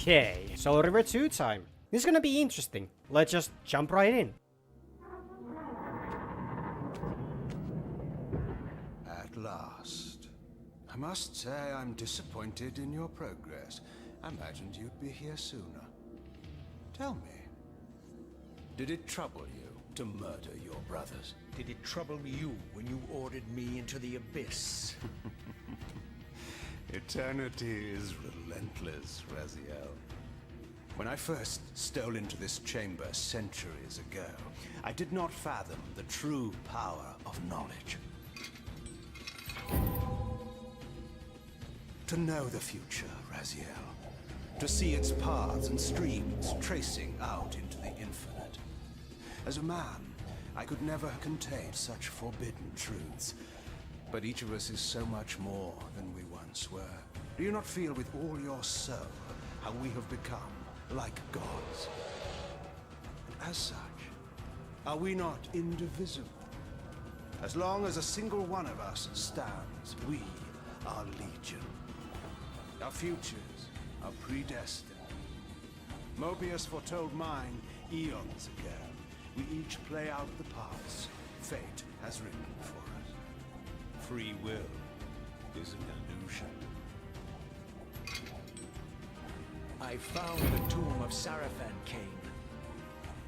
Okay, so River 2 time. This is gonna be interesting. Let's just jump right in. At last. I must say I'm disappointed in your progress. I imagined you'd be here sooner. Tell me, did it trouble you to murder your brothers? Did it trouble you when you ordered me into the abyss? Eternity is relentless, Raziel. When I first stole into this chamber centuries ago, I did not fathom the true power of knowledge. To know the future, Raziel. To see its paths and streams tracing out into the infinite. As a man, I could never contain such forbidden truths. But each of us is so much more than we once were. Do you not feel with all your soul how we have become like gods? And as such, are we not indivisible? As long as a single one of us stands, we are legion. Our futures are predestined. Mobius foretold mine eons ago. We each play out the parts fate has written for us. Free will is an illusion. I found the tomb of Sarafan, Kain.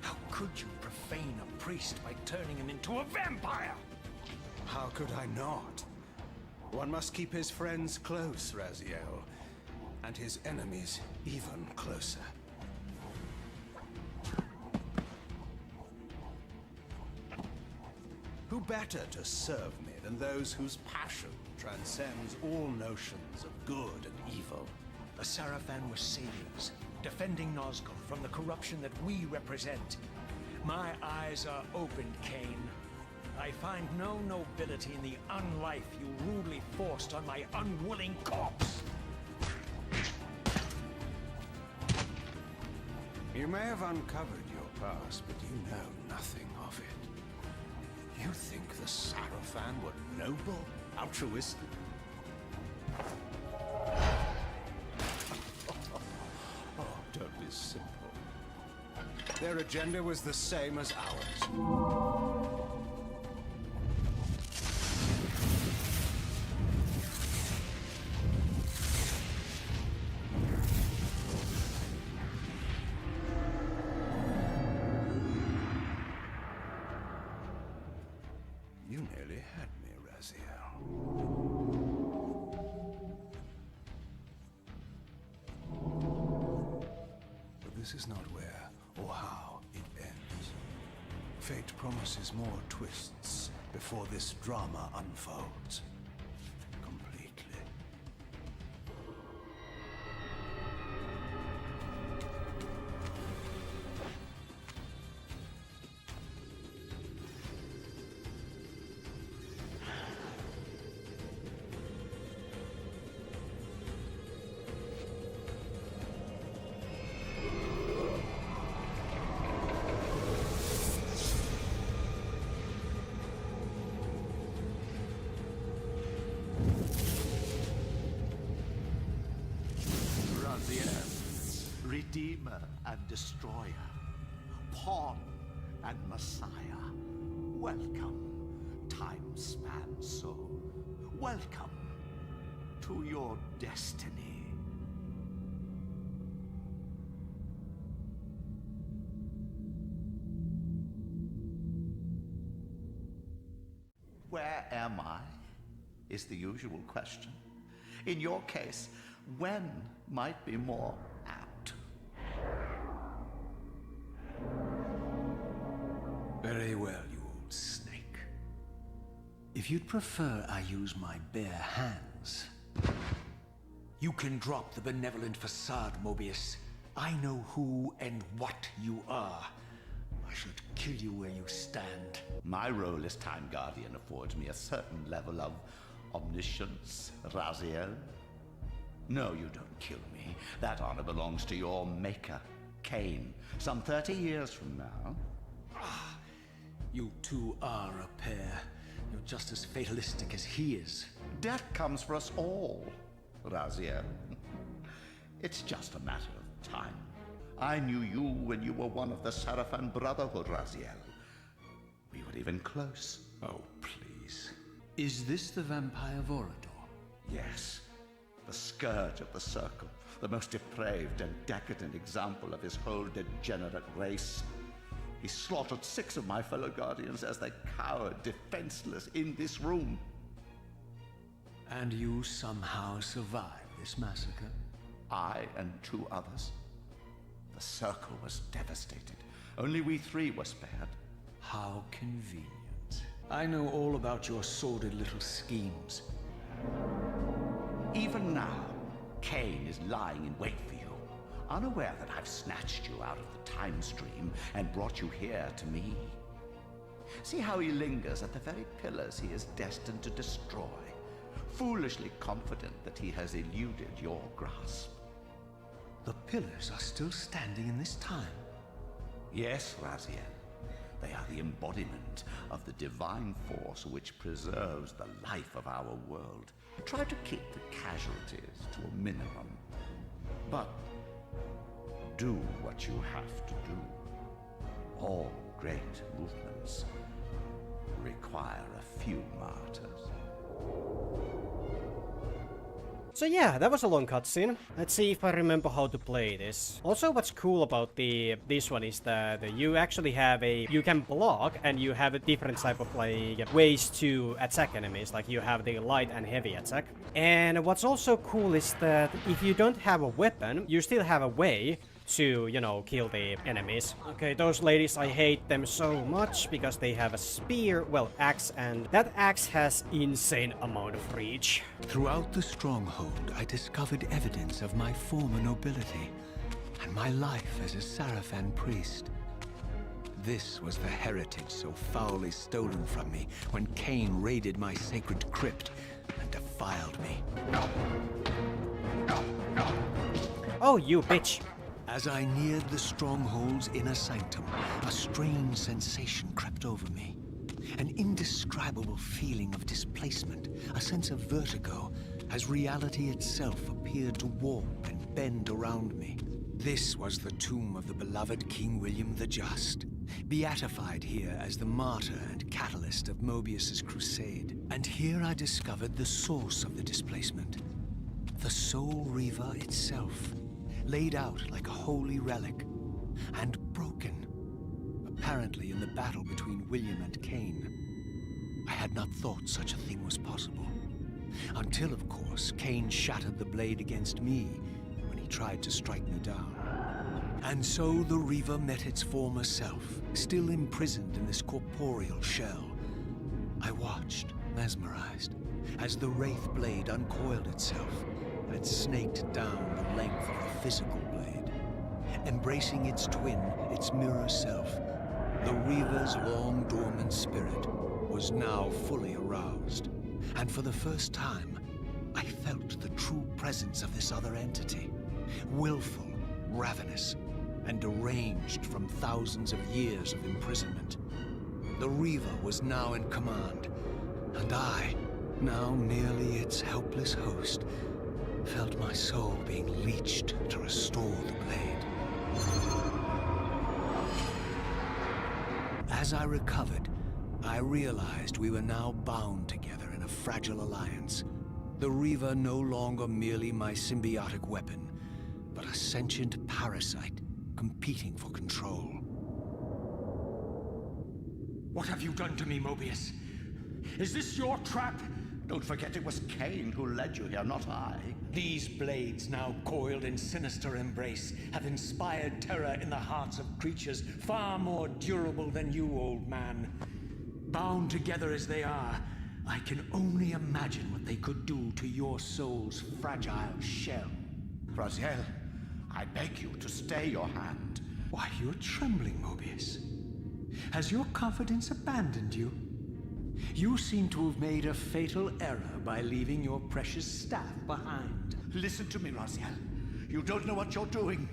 How could you profane a priest by turning him into a vampire? How could I not? One must keep his friends close, Raziel, and his enemies even closer. Who better to serve me than those whose passion transcends all notions of good and evil? The Sarafan were saviors, defending Nazgul from the corruption that we represent. My eyes are opened, Kain. I find no nobility in the unlife you rudely forced on my unwilling corpse. You may have uncovered your past, but you know nothing of it. You think the Sarafan were noble, altruistic? Oh, don't be simple. Their agenda was the same as ours. You nearly had me, Raziel. But this is not where or how it ends. Fate promises more twists before this drama unfolds completely. Redeemer and Destroyer, Pawn and Messiah. Welcome, time-span soul. Welcome to your destiny. Where am I? Is the usual question. In your case, when might be more apt. Very well, you old snake. If you'd prefer I use my bare hands... You can drop the benevolent facade, Mobius. I know who and what you are. I should kill you where you stand. My role as Time Guardian affords me a certain level of omniscience, Raziel. No, you don't kill me. That honor belongs to your maker, Kain, some 30 years from now. You two are a pair. You're just as fatalistic as he is. Death comes for us all, Raziel. It's just a matter of time. I knew you when you were one of the Sarafan Brotherhood, Raziel. We were even close. Oh, please. Is this the vampire Vorador? Yes, the scourge of the Circle, the most depraved and decadent example of his whole degenerate race. He slaughtered 6 of my fellow Guardians as they cowered defenseless in this room. And you somehow survived this massacre? I and 2 others. The Circle was devastated. Only we 3 were spared. How convenient. I know all about your sordid little schemes. Even now, Kain is lying in wait for you, unaware that I've snatched you out of the time stream and brought you here to me. See how he lingers at the very pillars he is destined to destroy, foolishly confident that he has eluded your grasp. The pillars are still standing in this time? Yes, Raziel. They are the embodiment of the divine force which preserves the life of our world. Try to keep the casualties to a minimum. But do what you have to do. All great movements require a few martyrs. So yeah, that was a long cutscene. Let's see if I remember how to play this. Also, what's cool about this one is that you actually have you can block, and you have a different type of ways to attack enemies. Like you have the light and heavy attack. And what's also cool is that if you don't have a weapon, you still have a way to, you know, kill the enemies. Okay, those ladies, I hate them so much because they have a spear, well, axe, and that axe has insane amount of reach. Throughout the stronghold, I discovered evidence of my former nobility and my life as a Sarafan priest. This was the heritage so foully stolen from me when Kain raided my sacred crypt and defiled me. Oh, you bitch. As I neared the stronghold's inner sanctum, a strange sensation crept over me. An indescribable feeling of displacement, a sense of vertigo, as reality itself appeared to warp and bend around me. This was the tomb of the beloved King William the Just, beatified here as the martyr and catalyst of Mobius's crusade. And here I discovered the source of the displacement, the Soul Reaver itself, laid out like a holy relic, and broken, apparently in the battle between William and Kain. I had not thought such a thing was possible, until, of course, Kain shattered the blade against me when he tried to strike me down. And so the Reaver met its former self, still imprisoned in this corporeal shell. I watched, mesmerized, as the Wraith blade uncoiled itself and snaked down the length of the physical blade. Embracing its twin, its mirror self, the Reaver's long dormant spirit was now fully aroused. And for the first time, I felt the true presence of this other entity, willful, ravenous, and deranged from thousands of years of imprisonment. The Reaver was now in command, and I, now merely its helpless host, felt my soul being leached to restore the blade. As I recovered, I realized we were now bound together in a fragile alliance. The Reaver no longer merely my symbiotic weapon, but a sentient parasite competing for control. What have you done to me, Mobius? Is this your trap? Don't forget it was Kain who led you here, not I. These blades, now coiled in sinister embrace, have inspired terror in the hearts of creatures far more durable than you, old man. Bound together as they are, I can only imagine what they could do to your soul's fragile shell. Raziel, I beg you to stay your hand. Why, you're trembling, Mobius. Has your confidence abandoned you? You seem to have made a fatal error by leaving your precious staff behind. Listen to me, Raziel. You don't know what you're doing.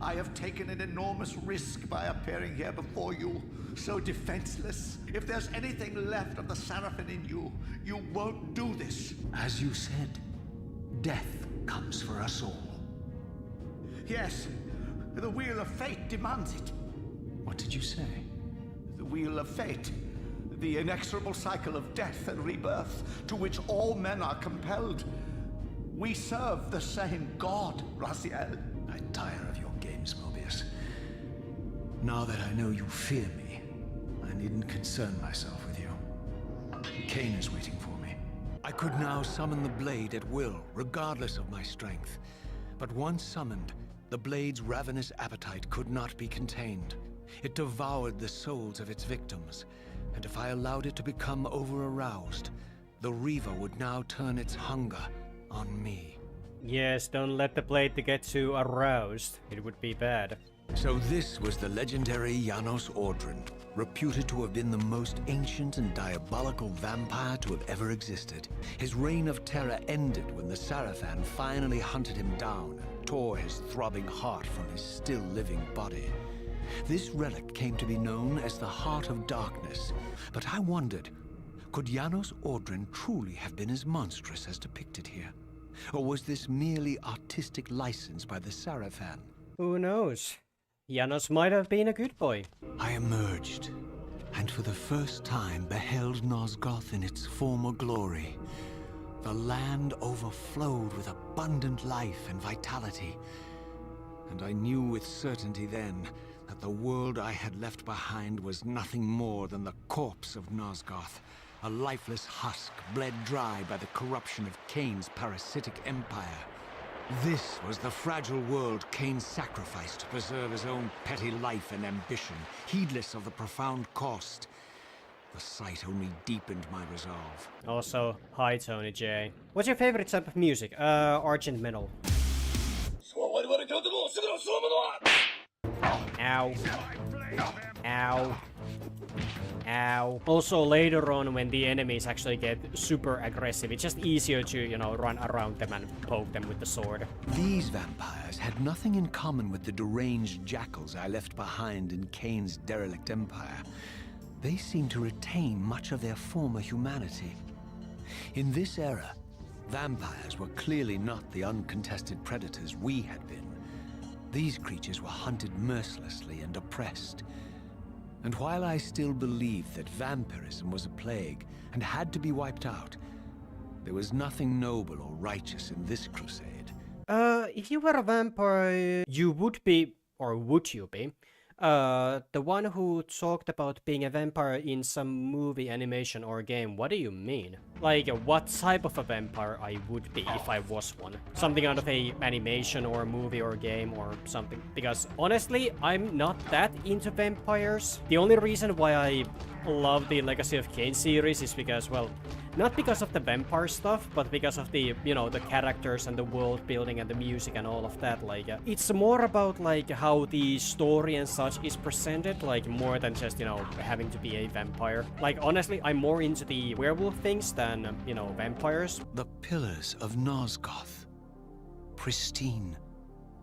I have taken an enormous risk by appearing here before you, so defenseless. If there's anything left of the Sarafan in you, you won't do this. As you said, death comes for us all. Yes, the wheel of fate demands it. What did you say? The wheel of fate. The inexorable cycle of death and rebirth to which all men are compelled. We serve the same God, Raziel. I tire of your games, Mobius. Now that I know you fear me, I needn't concern myself with you. Kain is waiting for me. I could now summon the blade at will, regardless of my strength. But once summoned, the blade's ravenous appetite could not be contained. It devoured the souls of its victims, and if I allowed it to become over-aroused, the Reaver would now turn its hunger on me. Yes, don't let the blade to get too aroused. It would be bad. So this was the legendary Janos Ordrin, reputed to have been the most ancient and diabolical vampire to have ever existed. His reign of terror ended when the Sarafan finally hunted him down and tore his throbbing heart from his still-living body. This relic came to be known as the Heart of Darkness, but I wondered, could Janos Ordrin truly have been as monstrous as depicted here? Or was this merely artistic license by the Sarafan? Who knows? Janos might have been a good boy. I emerged, and for the first time beheld Nosgoth in its former glory. The land overflowed with abundant life and vitality, and I knew with certainty then that the world I had left behind was nothing more than the corpse of Nosgoth, a lifeless husk bled dry by the corruption of Kain's parasitic empire. This was the fragile world Kain sacrificed to preserve his own petty life and ambition, heedless of the profound cost. The sight only deepened my resolve. Also, hi Tony J. What's your favorite type of music? Argent metal. Ow. Ow. Ow. Also, later on, when the enemies actually get super aggressive, it's just easier to, you know, run around them and poke them with the sword. These vampires had nothing in common with the deranged jackals I left behind in Kain's derelict empire. They seemed to retain much of their former humanity. In this era, vampires were clearly not the uncontested predators we had been. These creatures were hunted mercilessly and oppressed. And while I still believed that vampirism was a plague and had to be wiped out, there was nothing noble or righteous in this crusade. If you were a vampire, you would be, or would you be, the one who talked about being a vampire in some movie, animation, or game. What do you mean? Like, what type of a vampire I would be if I was one? Something out of a animation or a movie or game or something. Because honestly, I'm not that into vampires. The only reason why I love the Legacy of Kain series is because, well, not because of the vampire stuff, but because of the, you know, the characters and the world building and the music and all of that. Like, it's more about, like, how the story and such is presented, like, more than just, you know, having to be a vampire. Like, honestly, I'm more into the werewolf things than, you know, vampires. The pillars of Nosgoth, pristine,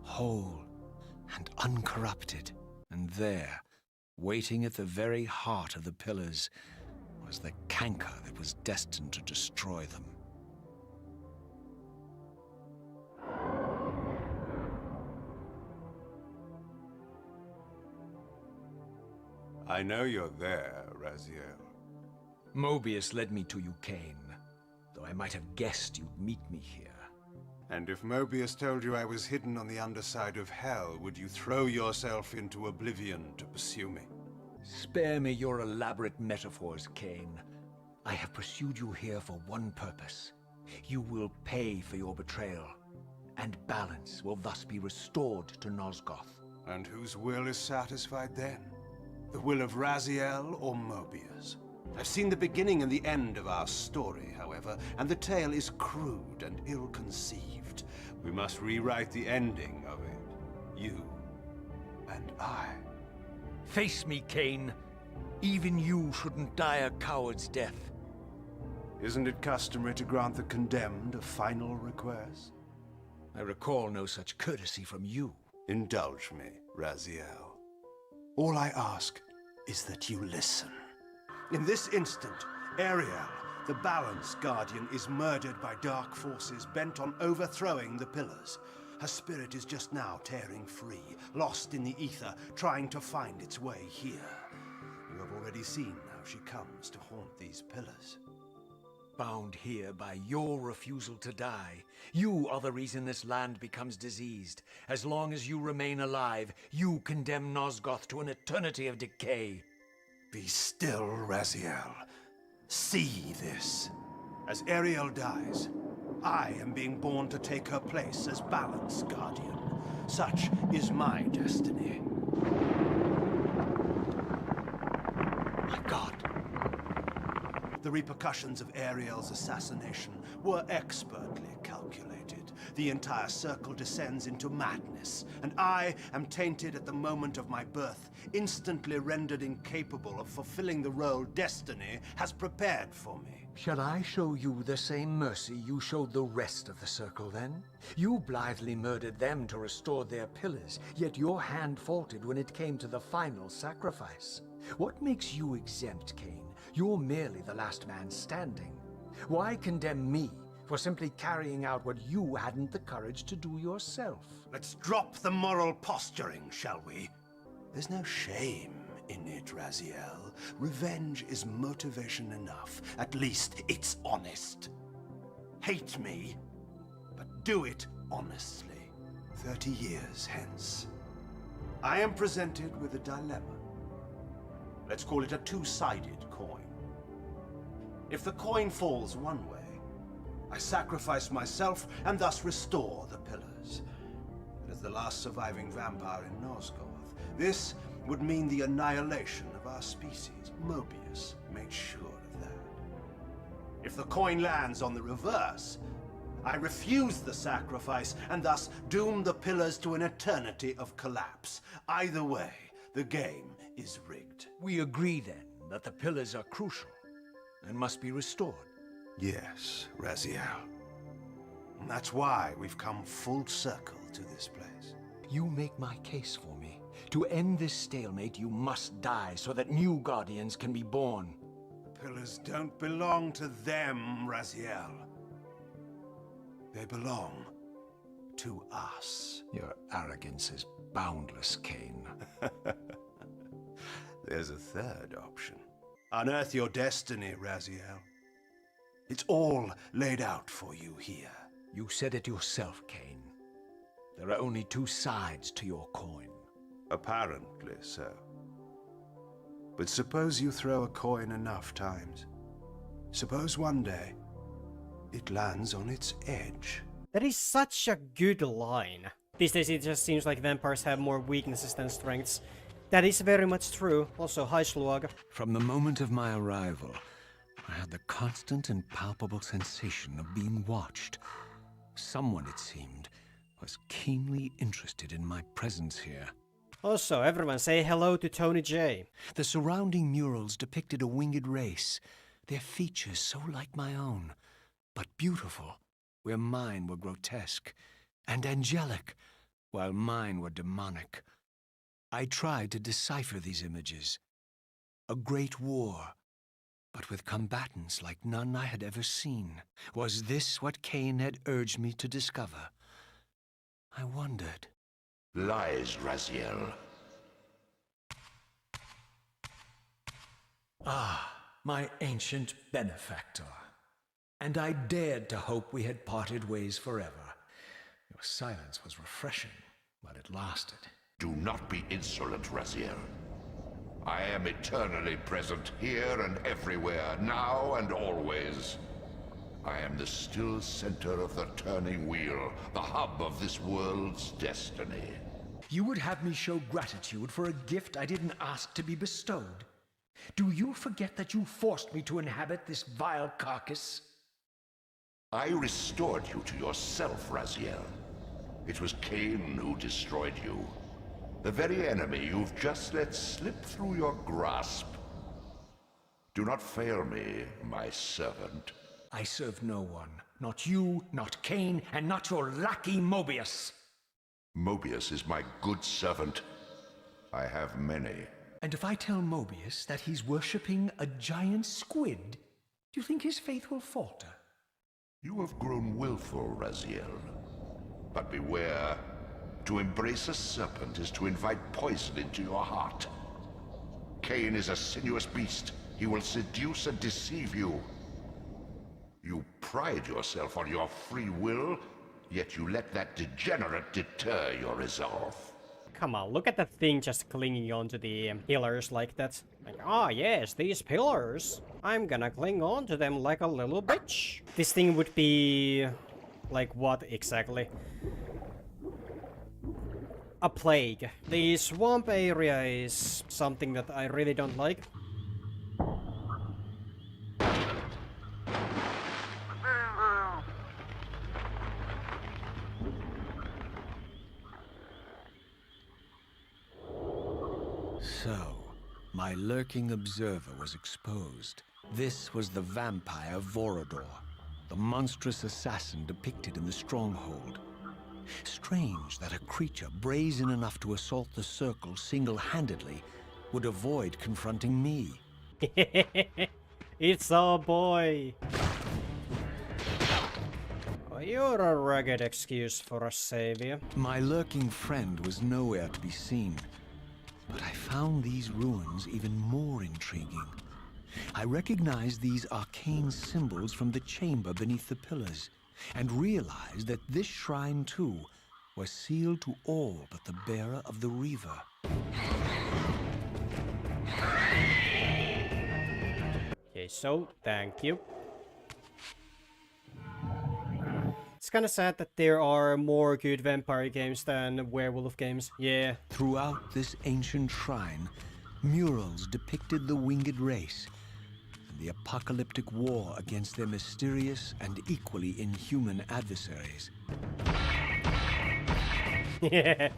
whole, and uncorrupted. And there, waiting at the very heart of the pillars, was the canker that was destined to destroy them. I know you're there, Raziel. Mobius led me to you, Kain, though I might have guessed you'd meet me here. And if Mobius told you I was hidden on the underside of hell, would you throw yourself into oblivion to pursue me? Spare me your elaborate metaphors, Kain. I have pursued you here for one purpose. You will pay for your betrayal, and balance will thus be restored to Nosgoth. And whose will is satisfied then? The will of Raziel or Mobius? I've seen the beginning and the end of our story, however, and the tale is crude and ill-conceived. We must rewrite the ending of it. You and I. Face me, Kain. Even you shouldn't die a coward's death. Isn't it customary to grant the condemned a final request? I recall no such courtesy from you. Indulge me, Raziel. All I ask is that you listen. In this instant, Ariel, the Balance Guardian, is murdered by dark forces bent on overthrowing the Pillars. Her spirit is just now tearing free, lost in the ether, trying to find its way here. You have already seen how she comes to haunt these pillars. Bound here by your refusal to die. You are the reason this land becomes diseased. As long as you remain alive, you condemn Nosgoth to an eternity of decay. Be still, Raziel. See this. As Ariel dies, I am being born to take her place as Balance Guardian. Such is my destiny. My God. The repercussions of Ariel's assassination were expertly calculated. The entire circle descends into madness, and I am tainted at the moment of my birth, instantly rendered incapable of fulfilling the role destiny has prepared for me. Shall I show you the same mercy you showed the rest of the Circle, then? You blithely murdered them to restore their pillars, yet your hand faltered when it came to the final sacrifice. What makes you exempt, Kain? You're merely the last man standing. Why condemn me for simply carrying out what you hadn't the courage to do yourself? Let's drop the moral posturing, shall we? There's no shame in it, Raziel. Revenge is motivation enough. At least it's honest. Hate me, but do it honestly. 30 years hence, I am presented with a dilemma. Let's call it a two-sided coin. If the coin falls one way, I sacrifice myself and thus restore the pillars. But as the last surviving vampire in Nosgoth, this would mean the annihilation of our species. Mobius made sure of that. If the coin lands on the reverse, I refuse the sacrifice and thus doom the pillars to an eternity of collapse. Either way, the game is rigged. We agree, then, that the pillars are crucial and must be restored. Yes, Raziel. And that's why we've come full circle to this place. You make my case for me. To end this stalemate, you must die so that new Guardians can be born. The pillars don't belong to them, Raziel. They belong to us. Your arrogance is boundless, Kain. There's a third option. Unearth your destiny, Raziel. It's all laid out for you here. You said it yourself, Kain. There are only two sides to your coin. Apparently so. But suppose you throw a coin enough times. Suppose one day it lands on its edge. That is such a good line. These days it just seems like vampires have more weaknesses than strengths. That is very much true. Also, hi Sluag. From the moment of my arrival, I had the constant and palpable sensation of being watched. Someone, it seemed, was keenly interested in my presence here. Also, everyone say hello to Tony J. The surrounding murals depicted a winged race, their features so like my own, but beautiful, where mine were grotesque, and angelic, while mine were demonic. I tried to decipher these images. A great war, but with combatants like none I had ever seen. Was this what Kain had urged me to discover? I wondered. Lies, Raziel. Ah, my ancient benefactor. And I dared to hope we had parted ways forever. Your silence was refreshing, while it lasted. Do not be insolent, Raziel. I am eternally present here and everywhere, now and always. I am the still center of the turning wheel, the hub of this world's destiny. You would have me show gratitude for a gift I didn't ask to be bestowed. Do you forget that you forced me to inhabit this vile carcass? I restored you to yourself, Raziel. It was Kain who destroyed you. The very enemy you've just let slip through your grasp. Do not fail me, my servant. I serve no one. Not you, not Kain, and not your lackey Mobius. Mobius is my good servant. I have many. And if I tell Mobius that he's worshipping a giant squid, do you think his faith will falter? You have grown willful, Raziel. But beware. To embrace a serpent is to invite poison into your heart. Kain is a sinuous beast. He will seduce and deceive you. You pride yourself on your free will, yet you let that degenerate deter your resolve. Come on, look at that thing just clinging onto the pillars like that. Like, ah, yes, these pillars. I'm gonna cling on to them like a little bitch. This thing would be... like what exactly? A plague. The swamp area is something that I really don't like. So, my lurking observer was exposed. This was the vampire Vorador, the monstrous assassin depicted in the stronghold. Strange that a creature brazen enough to assault the circle single-handedly would avoid confronting me. It's our boy. Oh, you're a rugged excuse for a savior. My lurking friend was nowhere to be seen, but I found these ruins even more intriguing. I recognized these arcane symbols from the chamber beneath the pillars, and realized that this shrine, too, was sealed to all but the bearer of the Reaver. Okay, so, thank you. It's kinda sad that there are more good vampire games than werewolf games. Yeah. Throughout this ancient shrine, murals depicted the winged race and the apocalyptic war against their mysterious and equally inhuman adversaries. Yeah.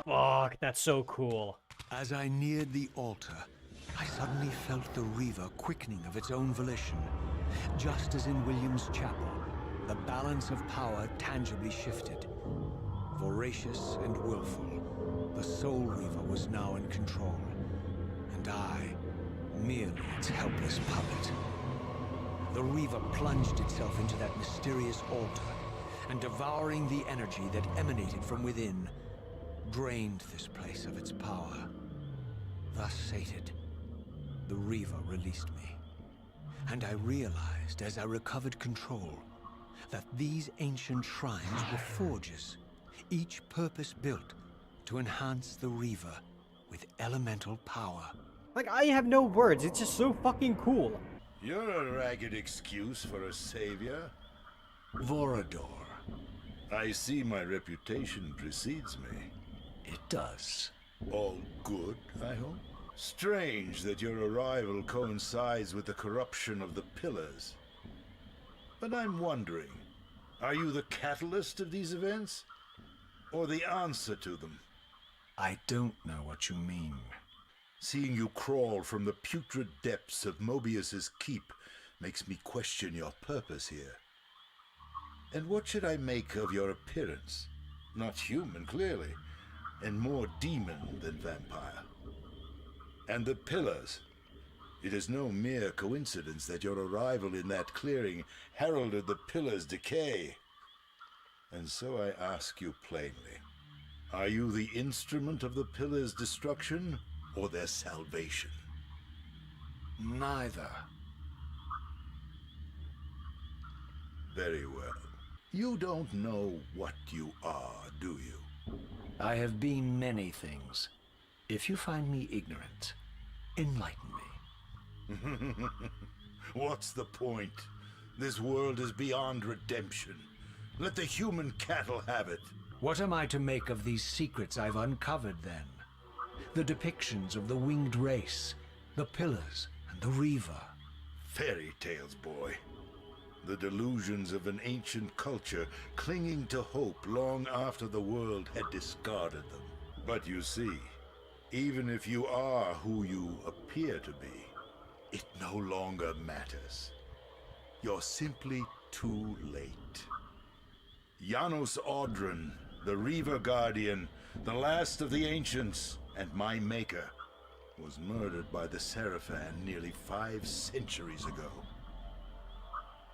Fuck, that's so cool. As I neared the altar, I suddenly felt the Reaver quickening of its own volition. Just as in William's chapel, the balance of power tangibly shifted. Voracious and willful, the Soul Reaver was now in control, and I, merely its helpless puppet. The Reaver plunged itself into that mysterious altar, and devouring the energy that emanated from within, drained this place of its power. Thus sated, the Reaver released me. And I realized as I recovered control that these ancient shrines were forges, each purpose-built to enhance the Reaver with elemental power. Like, I have no words, it's just so fucking cool. You're a ragged excuse for a savior. Vorador. I see my reputation precedes me. It does. All good, I hope? Strange that your arrival coincides with the corruption of the pillars. But I'm wondering, are you the catalyst of these events? Or the answer to them? I don't know what you mean. Seeing you crawl from the putrid depths of Mobius's keep makes me question your purpose here. And what should I make of your appearance? Not human, clearly, and more demon than vampire. And the pillars. It is no mere coincidence that your arrival in that clearing heralded the pillars' decay. And so I ask you plainly, are you the instrument of the pillars' destruction or their salvation? Neither. Very well. You don't know what you are, do you? I have been many things. If you find me ignorant, enlighten me. What's the point? This world is beyond redemption. Let the human cattle have it. What am I to make of these secrets I've uncovered, then? The depictions of the winged race, the pillars, and the Reaver. Fairy tales, boy. The delusions of an ancient culture clinging to hope long after the world had discarded them. But you see, even if you are who you appear to be, it no longer matters. You're simply too late. Janos Audron, the Reaver Guardian, the last of the ancients, and my maker, was murdered by the Seraphim nearly 5 centuries ago.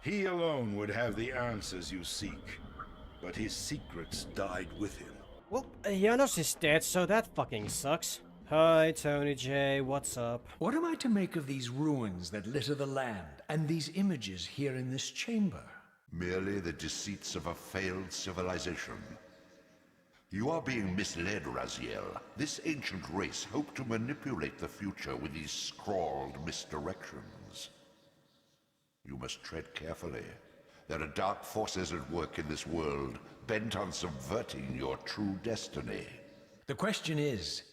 He alone would have the answers you seek, but his secrets died with him. Well, Janos is dead, so that fucking sucks. Hi, Tony J, what's up? What am I to make of these ruins that litter the land, and these images here in this chamber? Merely the deceits of a failed civilization. You are being misled, Raziel. This ancient race hoped to manipulate the future with these scrawled misdirections. You must tread carefully. There are dark forces at work in this world, bent on subverting your true destiny. The question is,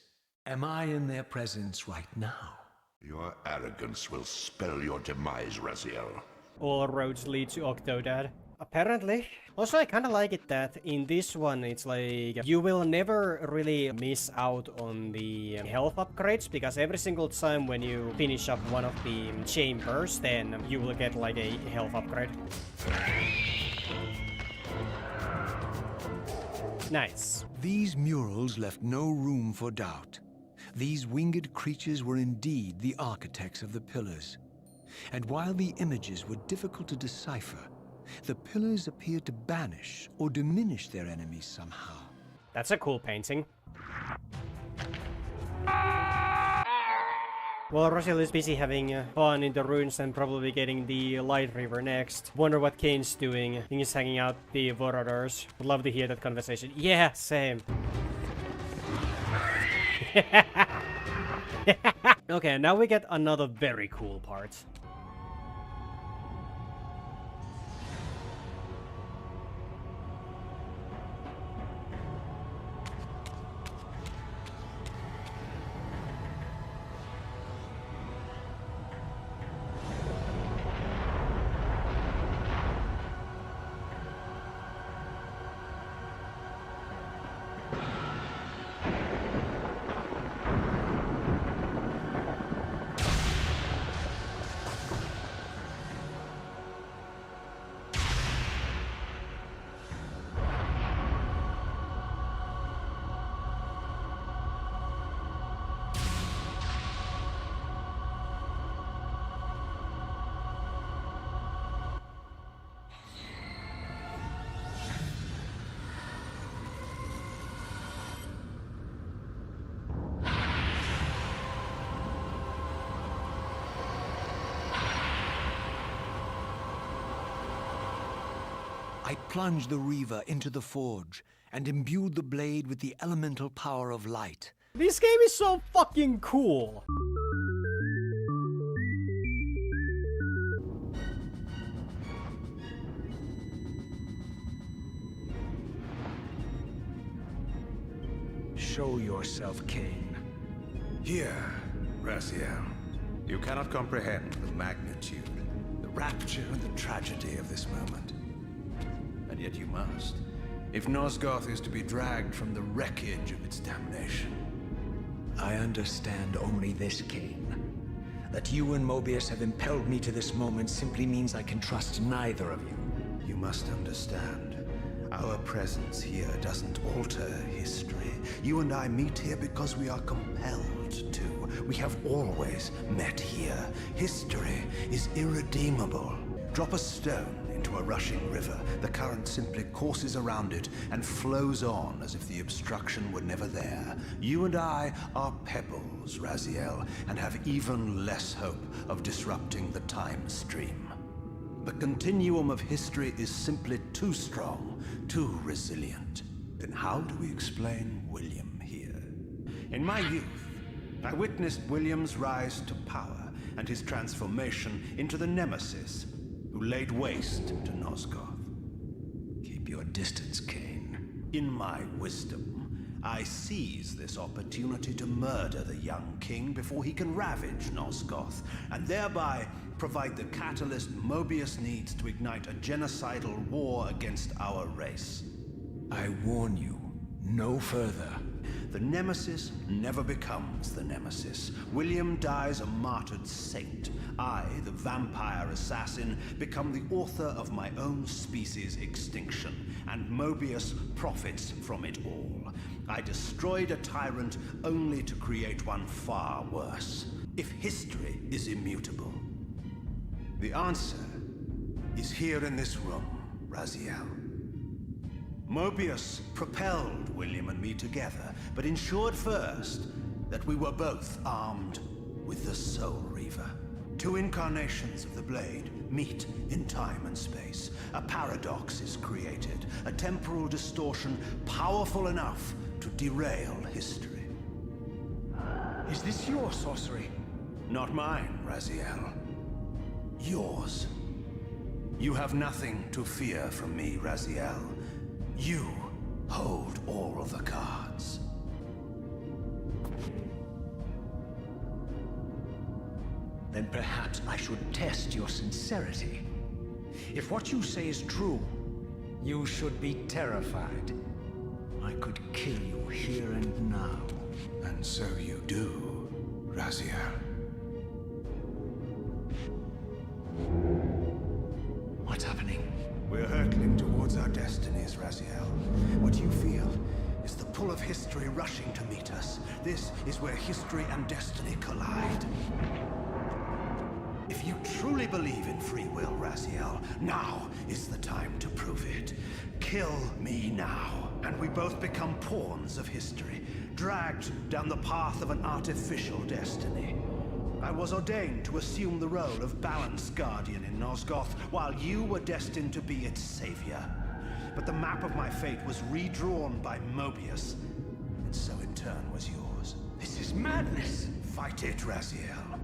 am I in their presence right now? Your arrogance will spell your demise, Raziel. All roads lead to Octodad. Apparently. Also, I kinda like it that in this one it's like you will never really miss out on the health upgrades, because every single time when you finish up one of the chambers, then you will get like a health upgrade. Nice. These murals left no room for doubt. These winged creatures were indeed the architects of the pillars. And while the images were difficult to decipher, the pillars appeared to banish or diminish their enemies somehow. That's a cool painting. Well, Raziel is busy having fun in the ruins and probably getting the Light Reaver next. Wonder what Kain's doing. I think he's hanging out the Voradors. Would love to hear that conversation. Yeah, same. Okay, now we get another very cool part. I plunged the Reaver into the forge and imbued the blade with the elemental power of light. This game is so fucking cool. Show yourself, Kain. Here, Raziel. You cannot comprehend the magnitude, the rapture and the tragedy of this moment. And yet you must, if Nosgoth is to be dragged from the wreckage of its damnation. I understand only this, Kain. That you and Mobius have impelled me to this moment simply means I can trust neither of you. You must understand, our presence here doesn't alter history. You and I meet here because we are compelled to. We have always met here. History is irredeemable. Drop a stone into a rushing river, the current simply courses around it and flows on as if the obstruction were never there. You and I are pebbles, Raziel, and have even less hope of disrupting the time stream. The continuum of history is simply too strong, too resilient. Then how do we explain William here? In my youth, I witnessed William's rise to power and his transformation into the Nemesis who laid waste to Nosgoth. Keep your distance, Kain. In my wisdom, I seize this opportunity to murder the young king before he can ravage Nosgoth, and thereby provide the catalyst Mobius needs to ignite a genocidal war against our race. I warn you, no further. The Nemesis never becomes the Nemesis. William dies a martyred saint. I, the vampire assassin, become the author of my own species' extinction, and Mobius profits from it all. I destroyed a tyrant only to create one far worse. If history is immutable, the answer is here in this room, Raziel. Mobius propelled William and me together, but ensured first that we were both armed with the Soul Reaver. Two incarnations of the blade meet in time and space. A paradox is created, a temporal distortion powerful enough to derail history. Is this your sorcery? Not mine, Raziel. Yours. You have nothing to fear from me, Raziel. You hold all of the cards. Then perhaps I should test your sincerity. If what you say is true, you should be terrified. I could kill you here and now. And so you do, Raziel. What's happening? We're hurtling towards our destinies, Raziel. What you feel is the pull of history rushing to meet us. This is where history and destiny collide. If you truly believe in free will, Raziel, now is the time to prove it. Kill me now, and we both become pawns of history, dragged down the path of an artificial destiny. I was ordained to assume the role of Balance Guardian in Nosgoth, while you were destined to be its savior. But the map of my fate was redrawn by Mobius, and so in turn was yours. This is madness! Fight it, Raziel.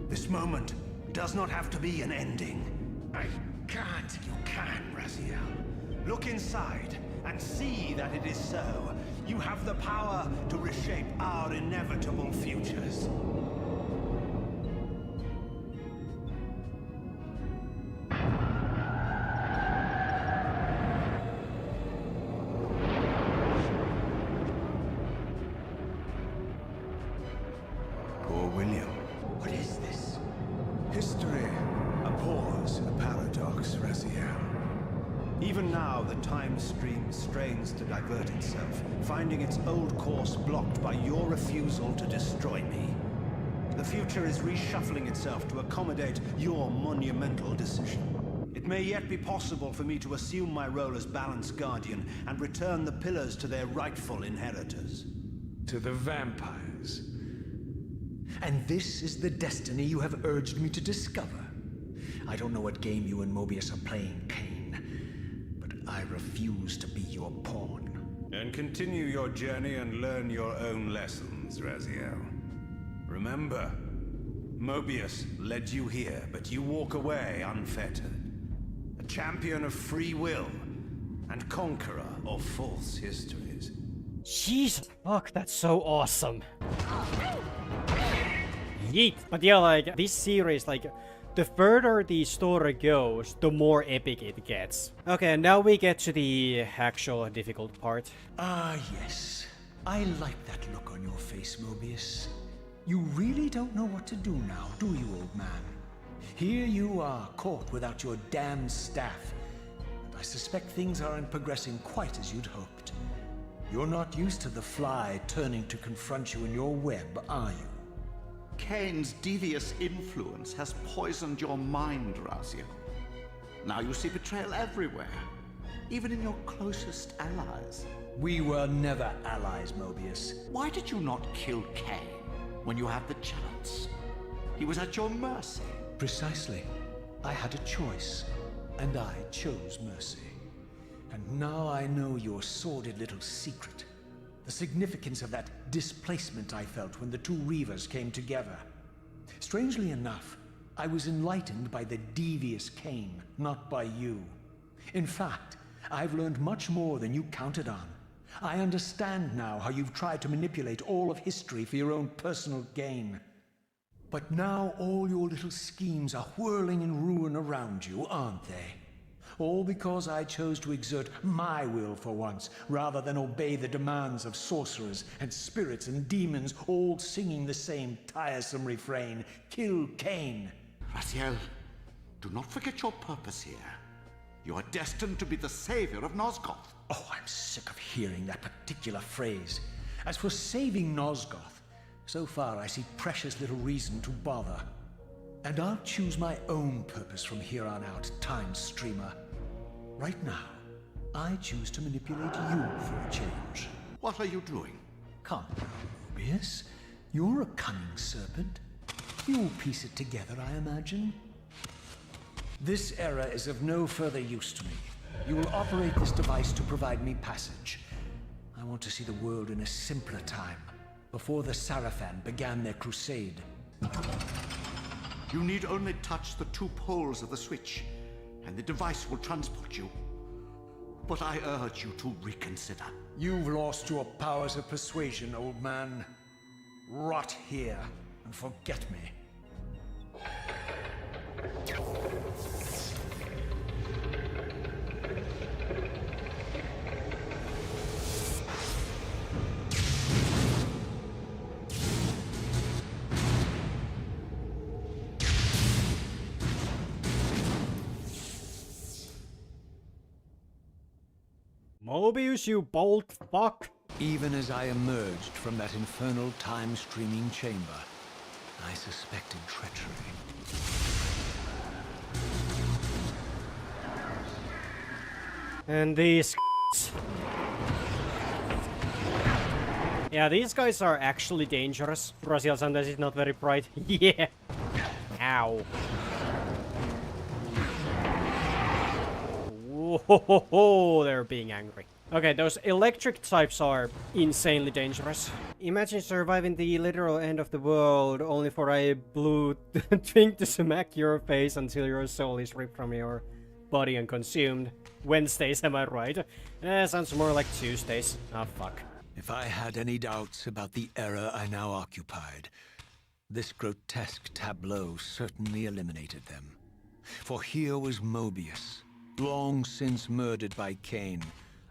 This moment does not have to be an ending. I can't. You can, Raziel. Look inside and see that it is so. You have the power to reshape our inevitable futures. Poor William. What is this? History, a pause, a paradox, Raziel. Even now, the time stream strains to divert itself, finding its old course blocked by your refusal to destroy me. The future is reshuffling itself to accommodate your monumental decision. It may yet be possible for me to assume my role as Balance Guardian and return the pillars to their rightful inheritors. To the vampires. And this is the destiny you have urged me to discover. I don't know what game you and Mobius are playing, Kain, but I refuse to be your pawn. And continue your journey and learn your own lessons, Raziel. Remember, Mobius led you here, but you walk away unfettered. A champion of free will and conqueror of false histories. Jesus fuck, that's so awesome. Yeet. But yeah, like, this series, like, the further the story goes, the more epic it gets. Okay, now we get to the actual difficult part. Ah, yes. I like that look on your face, Mobius. You really don't know what to do now, do you, old man? Here you are, caught without your damn staff. And I suspect things aren't progressing quite as you'd hoped. You're not used to the fly turning to confront you in your web, are you? Kain's devious influence has poisoned your mind, Raziel. Now you see betrayal everywhere, even in your closest allies. We were never allies, Mobius. Why did you not kill Kain when you had the chance? He was at your mercy. Precisely. I had a choice, and I chose mercy. And now I know your sordid little secret. The significance of that displacement I felt when the two Reavers came together. Strangely enough, I was enlightened by the devious Kain, not by you. In fact, I've learned much more than you counted on. I understand now how you've tried to manipulate all of history for your own personal gain. But now all your little schemes are whirling in ruin around you, aren't they? All because I chose to exert my will for once, rather than obey the demands of sorcerers and spirits and demons, all singing the same tiresome refrain, "Kill Kain." Raziel, do not forget your purpose here. You are destined to be the savior of Nosgoth. Oh, I'm sick of hearing that particular phrase. As for saving Nosgoth, so far I see precious little reason to bother. And I'll choose my own purpose from here on out, Time Streamer. Right now, I choose to manipulate you for a change. What are you doing? Come now, Mobius. You're a cunning serpent. You'll piece it together, I imagine. This era is of no further use to me. You will operate this device to provide me passage. I want to see the world in a simpler time, before the Sarafan began their crusade. You need only touch the 2 poles of the switch, and the device will transport you. But I urge you to reconsider. You've lost your powers of persuasion, old man. Rot here and forget me. Mobius, you bold fuck! Even as I emerged from that infernal time-streaming chamber, I suspected treachery. And these yeah, these guys are actually dangerous. Raziel sometimes is not very bright. Yeah. Ow. Whoa, they're being angry. Okay, those electric types are insanely dangerous. Imagine surviving the literal end of the world only for a blue thing to smack your face until your soul is ripped from your body and consumed. Wednesdays, am I right? Sounds more like Tuesdays. Ah, fuck. If I had any doubts about the era I now occupied, this grotesque tableau certainly eliminated them. For here was Mobius, long since murdered by Kain,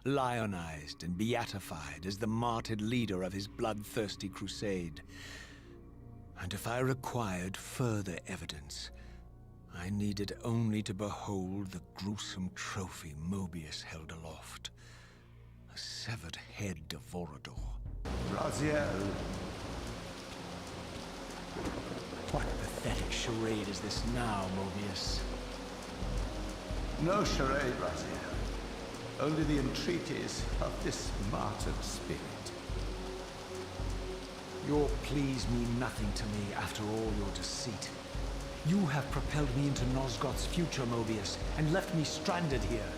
lionized and beatified as the martyred leader of his bloodthirsty crusade. And if I required further evidence, I needed only to behold the gruesome trophy Mobius held aloft. A severed head of Vorador. Raziel. What pathetic charade is this now, Mobius? No charade, Raziel. Only the entreaties of this martyred spirit. Your pleas mean nothing to me after all your deceit. You have propelled me into Nosgoth's future, Mobius, and left me stranded here.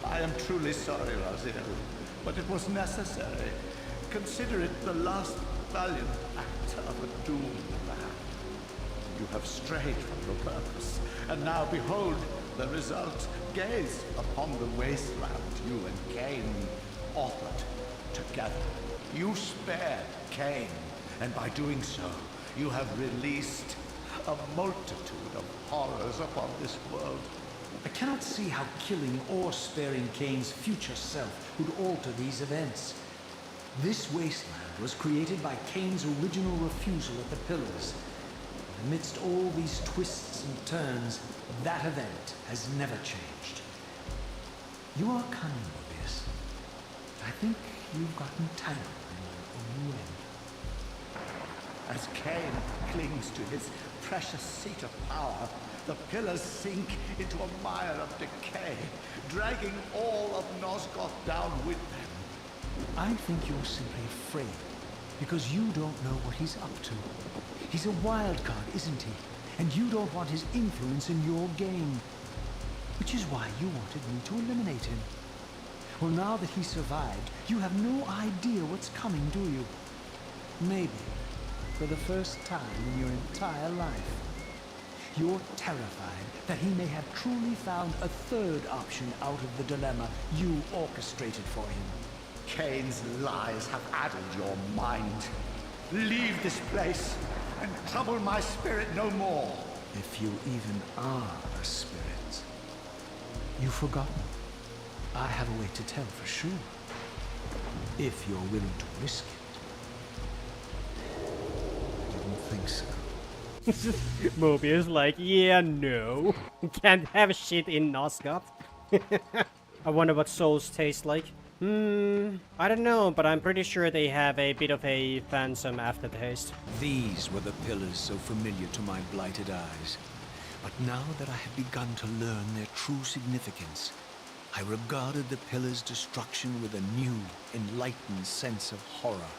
I am truly sorry, Raziel, but it was necessary. Consider it the last valiant act of a doomed man. You have strayed from your purpose, and now behold the result. Gaze upon the wasteland you and Kain authored together. You spared Kain, and by doing so, you have released a multitude of horrors upon this world. I cannot see how killing or sparing Kain's future self would alter these events. This wasteland was created by Kain's original refusal at the Pillars. Amidst all these twists and turns, that event has never changed. You are cunning, Mobius. I think you've gotten tangled in your own web. As Kain clings to his precious seat of power, the pillars sink into a mire of decay, dragging all of Nosgoth down with them. I think you're simply afraid, because you don't know what he's up to. He's a wild card, isn't he? And you don't want his influence in your game. Which is why you wanted me to eliminate him. Well, now that he survived, you have no idea what's coming, do you? Maybe, for the first time in your entire life, You're terrified that he may have truly found a third option out of the dilemma you orchestrated for him. Kain's lies have addled your mind. Leave this place and trouble my spirit no more. If you even are a spirit. You've forgotten. I have a way to tell for sure. If you're willing to risk it. I didn't think so. Mobius like, yeah, no. Can't have shit in Nosgoth. I wonder what souls taste like. I don't know, but I'm pretty sure they have a bit of a phantom aftertaste. These were the pillars so familiar to my blighted eyes. But now that I had begun to learn their true significance, I regarded the pillars' destruction with a new, enlightened sense of horror.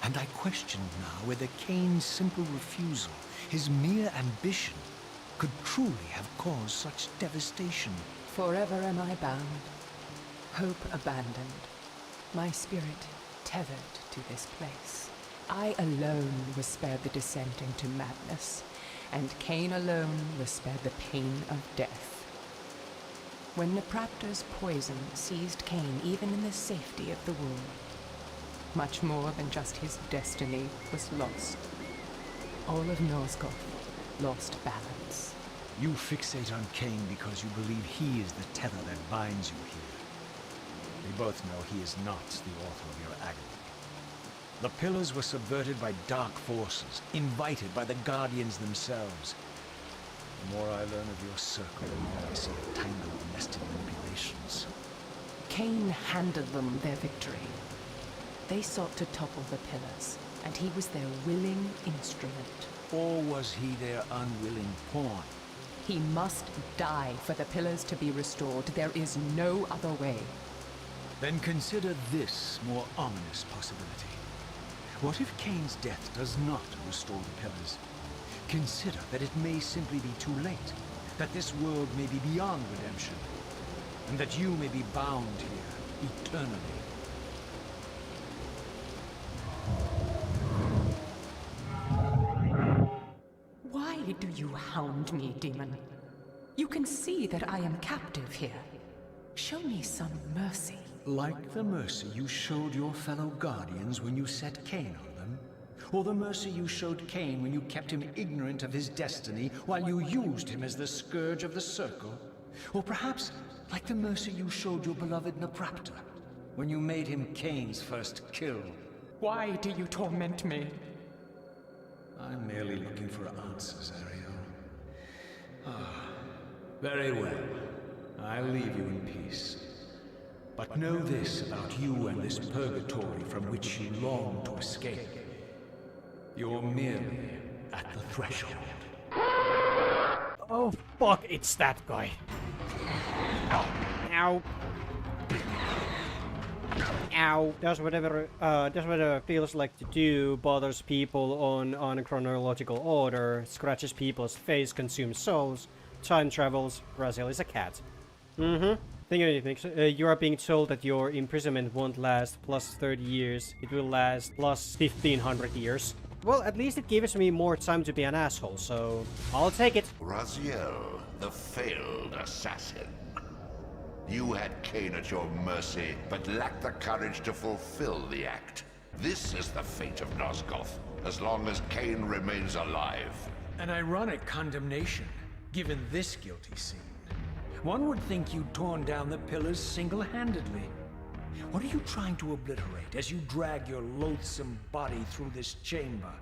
And I questioned now whether Kain's simple refusal, his mere ambition, could truly have caused such devastation. Forever am I bound, hope abandoned, my spirit tethered to this place. I alone was spared the descent into madness, and Kain alone was spared the pain of death. When Napraptor's poison seized Kain even in the safety of the world, much more than just his destiny was lost. All of Nosgoth lost balance. You fixate on Kain because you believe he is the tether that binds you here. We both know he is not the author of your agony. The pillars were subverted by dark forces, invited by the Guardians themselves. The more I learn of your circle, the more I see a tangle of nested manipulations. Kain handed them their victory. They sought to topple the pillars, and he was their willing instrument. Or was he their unwilling pawn? He must die for the pillars to be restored. There is no other way. Then consider this more ominous possibility. What if Kain's death does not restore the pillars? Consider that it may simply be too late, that this world may be beyond redemption, and that you may be bound here eternally. Why do you hound me, demon? You can see that I am captive here. Show me some mercy. Like the mercy you showed your fellow Guardians when you set Kain on them? Or the mercy you showed Kain when you kept him ignorant of his destiny while you used him as the scourge of the Circle? Or perhaps like the mercy you showed your beloved Napraptor when you made him Kain's first kill? Why do you torment me? I'm merely looking for answers, Ariel. Ah, very well. I'll leave you in peace. But know this about you and this purgatory from which you long to escape. You're merely at the threshold. Oh fuck, it's that guy. Ow. Ow. Does whatever it feels like to do, bothers people on chronological order, scratches people's face, consumes souls, time travels, Raziel is a cat. Think of anything. You are being told that your imprisonment won't last plus 30 years. It will last plus 1500 years. Well, at least it gives me more time to be an asshole, so I'll take it. Raziel, the failed assassin. You had Kain at your mercy, but lacked the courage to fulfill the act. This is the fate of Nosgoth, as long as Kain remains alive. An ironic condemnation, given this guilty scene. One would think you'd torn down the pillars single-handedly. What are you trying to obliterate as you drag your loathsome body through this chamber?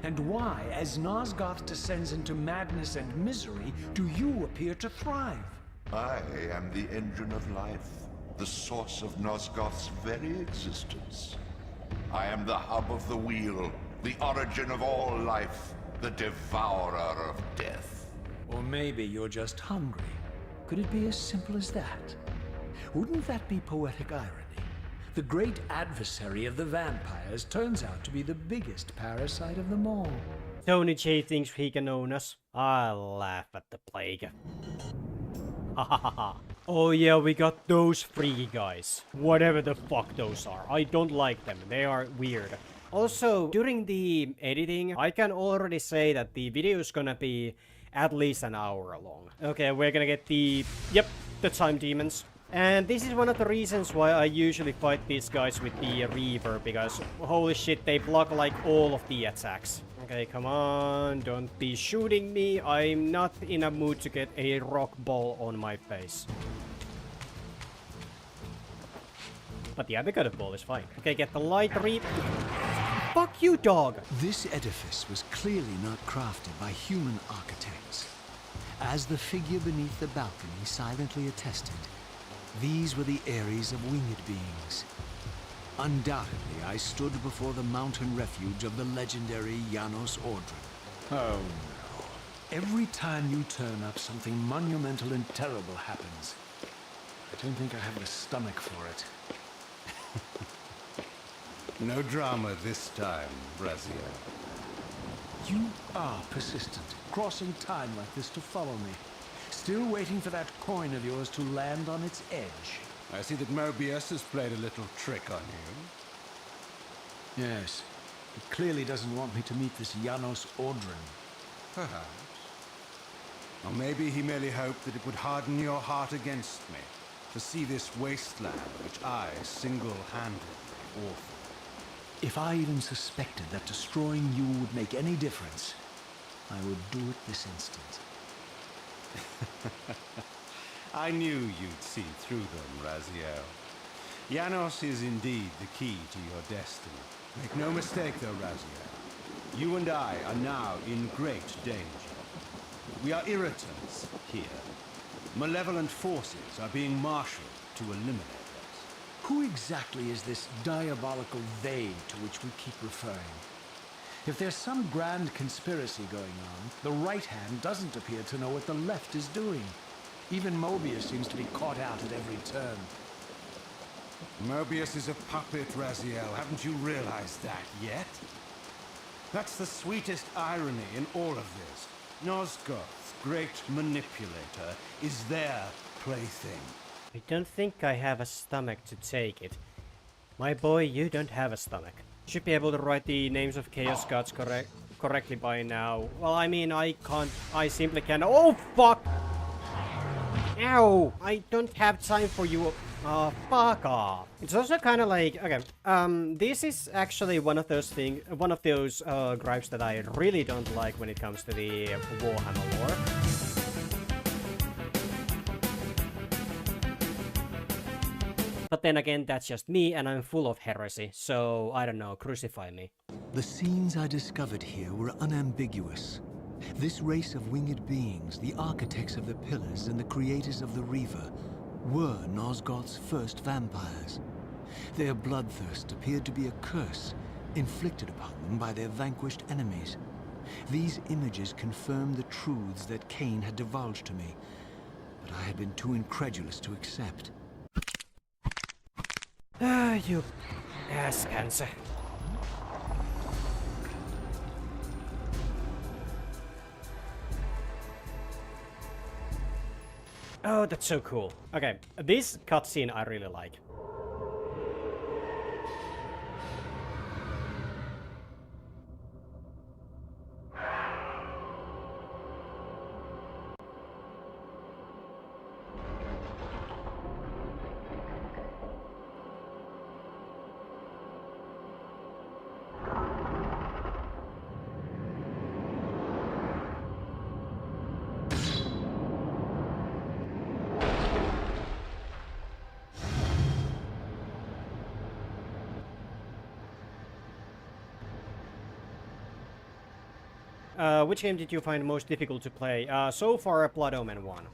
And why, as Nosgoth descends into madness and misery, do you appear to thrive? I am the engine of life, the source of Nosgoth's very existence. I am the hub of the wheel, the origin of all life, the devourer of death. Or maybe you're just hungry. Could it be as simple as that? Wouldn't that be poetic irony? The great adversary of the vampires turns out to be the biggest parasite of them all. Tony J thinks he can own us. I laugh at the plague. Oh yeah, we got those freaky guys. Whatever the fuck those are. I don't like them. They are weird. Also, during the editing, I can already say that the video is gonna be at least an hour long. Okay, we're gonna get the time demons. And this is one of the reasons why I usually fight these guys with the Reaver, because holy shit, they block like all of the attacks. Okay, come on, don't be shooting me. I'm not in a mood to get a rock ball on my face. But the other ball is fine. Okay, get the light Fuck you, dog! This edifice was clearly not crafted by human architects. As the figure beneath the balcony silently attested, these were the areas of winged beings. Undoubtedly, I stood before the mountain refuge of the legendary Janos Ordren. Oh no. Every time you turn up, something monumental and terrible happens. I don't think I have the stomach for it. No drama this time, Raziel. You are persistent, crossing time like this to follow me. Still waiting for that coin of yours to land on its edge. I see that Mobius has played a little trick on you. Yes. He clearly doesn't want me to meet this Janos Ordren. Perhaps. Or maybe he merely hoped that it would harden your heart against me, to see this wasteland which I single-handedly authored. If I even suspected that destroying you would make any difference, I would do it this instant. I knew you'd see through them, Raziel. Janos is indeed the key to your destiny. Make no mistake though, Raziel. You and I are now in great danger. We are irritants here. Malevolent forces are being marshaled to eliminate us. Who exactly is this diabolical they to which we keep referring? If there's some grand conspiracy going on, the right hand doesn't appear to know what the left is doing. Even Mobius seems to be caught out at every turn. Mobius is a puppet, Raziel. Haven't you realized that yet? That's the sweetest irony in all of this. Nosgoth's great manipulator is their plaything. I don't think I have a stomach to take it. My boy, you don't have a stomach. Should be able to write the names of Chaos Gods correctly by now. Well, I mean, I can't. I simply can't. Oh, fuck! Ow! I don't have time for you. Fuck off. It's also kind of like, okay, this is actually one of those gripes that I really don't like when it comes to the Warhammer lore. But then again, that's just me, and I'm full of heresy, so I don't know, crucify me. The scenes I discovered here were unambiguous. This race of winged beings, the architects of the pillars and the creators of the Reaver, were Nosgoth's first vampires. Their bloodthirst appeared to be a curse, inflicted upon them by their vanquished enemies. These images confirmed the truths that Kain had divulged to me, but I had been too incredulous to accept. You ass cancer. Oh, that's so cool. Okay, this cutscene I really like. Which game did you find most difficult to play? So far, Blood Omen 1.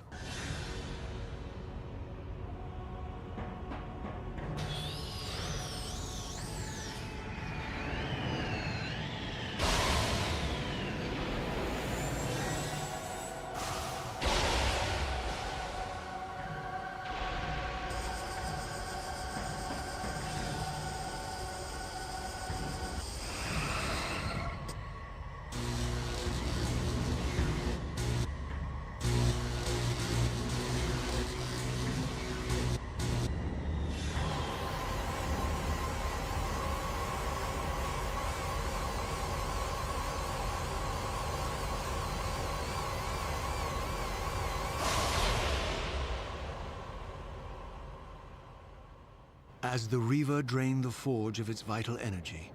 As the Reaver drained the forge of its vital energy,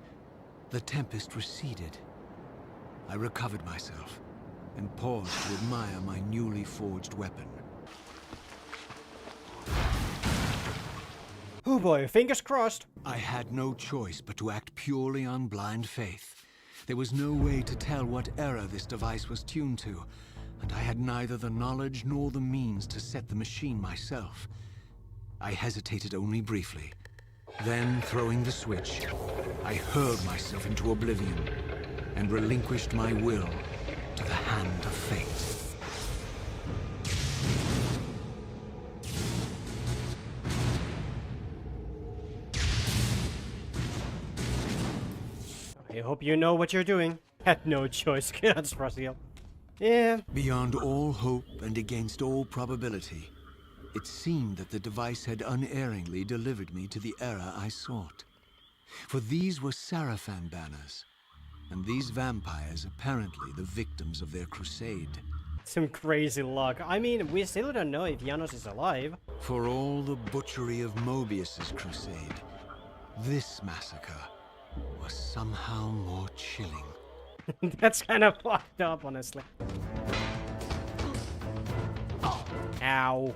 the tempest receded. I recovered myself and paused to admire my newly forged weapon. Oh boy, fingers crossed. I had no choice but to act purely on blind faith. There was no way to tell what error this device was tuned to, and I had neither the knowledge nor the means to set the machine myself. I hesitated only briefly. Then, throwing the switch, I hurled myself into oblivion and relinquished my will to the hand of fate. I hope you know what you're doing. Had no choice, that's Raziel. Yeah. Beyond all hope and against all probability, it seemed that the device had unerringly delivered me to the era I sought. For these were Sarafan banners, and these vampires apparently the victims of their crusade. Some crazy luck. I mean, we still don't know if Janos is alive. For all the butchery of Mobius's crusade, this massacre was somehow more chilling. That's kind of fucked up, honestly. Ow.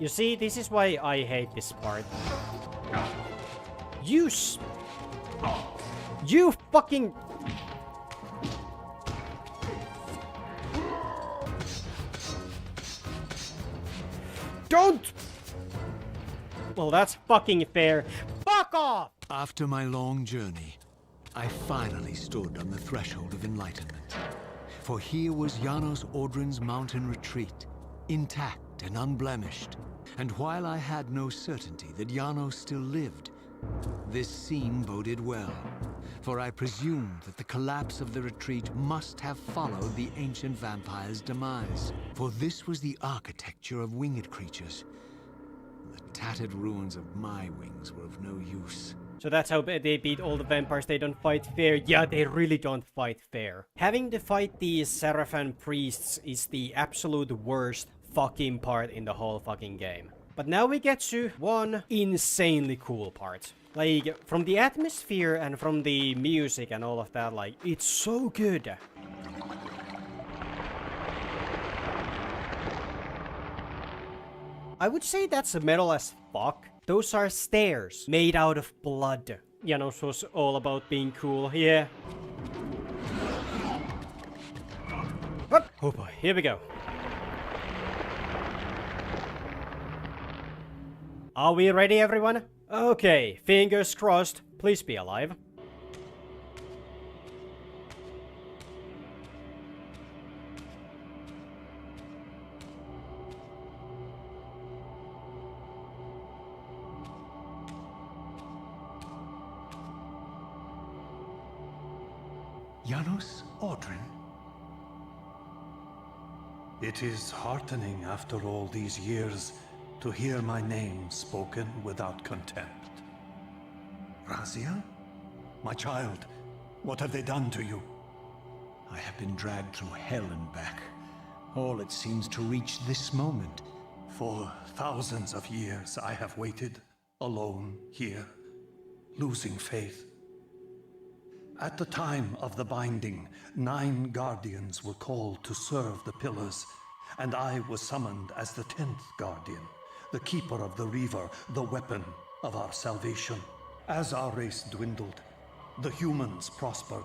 You see, this is why I hate this part. You fucking... Don't! Well, that's fucking fair. Fuck off! After my long journey, I finally stood on the threshold of enlightenment. For here was Janos Audrin's mountain retreat, intact and unblemished. And while I had no certainty that Janos still lived, this scene boded well. For I presumed that the collapse of the retreat must have followed the ancient vampire's demise. For this was the architecture of winged creatures. The tattered ruins of my wings were of no use. So that's how they beat all the vampires. They don't fight fair. Yeah, they really don't fight fair. Having to fight these Sarafan priests is the absolute worst fucking part in the whole fucking game. But now we get to one insanely cool part. Like, from the atmosphere and from the music and all of that, like, it's so good. I would say that's metal as fuck. Those are stairs made out of blood. Janos was all about being cool, yeah. Oh boy, here we go. Are we ready, everyone? Okay, fingers crossed. Please be alive. Janos Audrin? It is heartening after all these years to hear my name spoken without contempt. Raziel? My child, what have they done to you? I have been dragged through hell and back. All it seems to reach this moment. For thousands of years I have waited, alone here, losing faith. At the time of the binding, 9 guardians were called to serve the pillars, and I was summoned as the 10th guardian, the keeper of the Reaver, the weapon of our salvation. As our race dwindled, the humans prospered.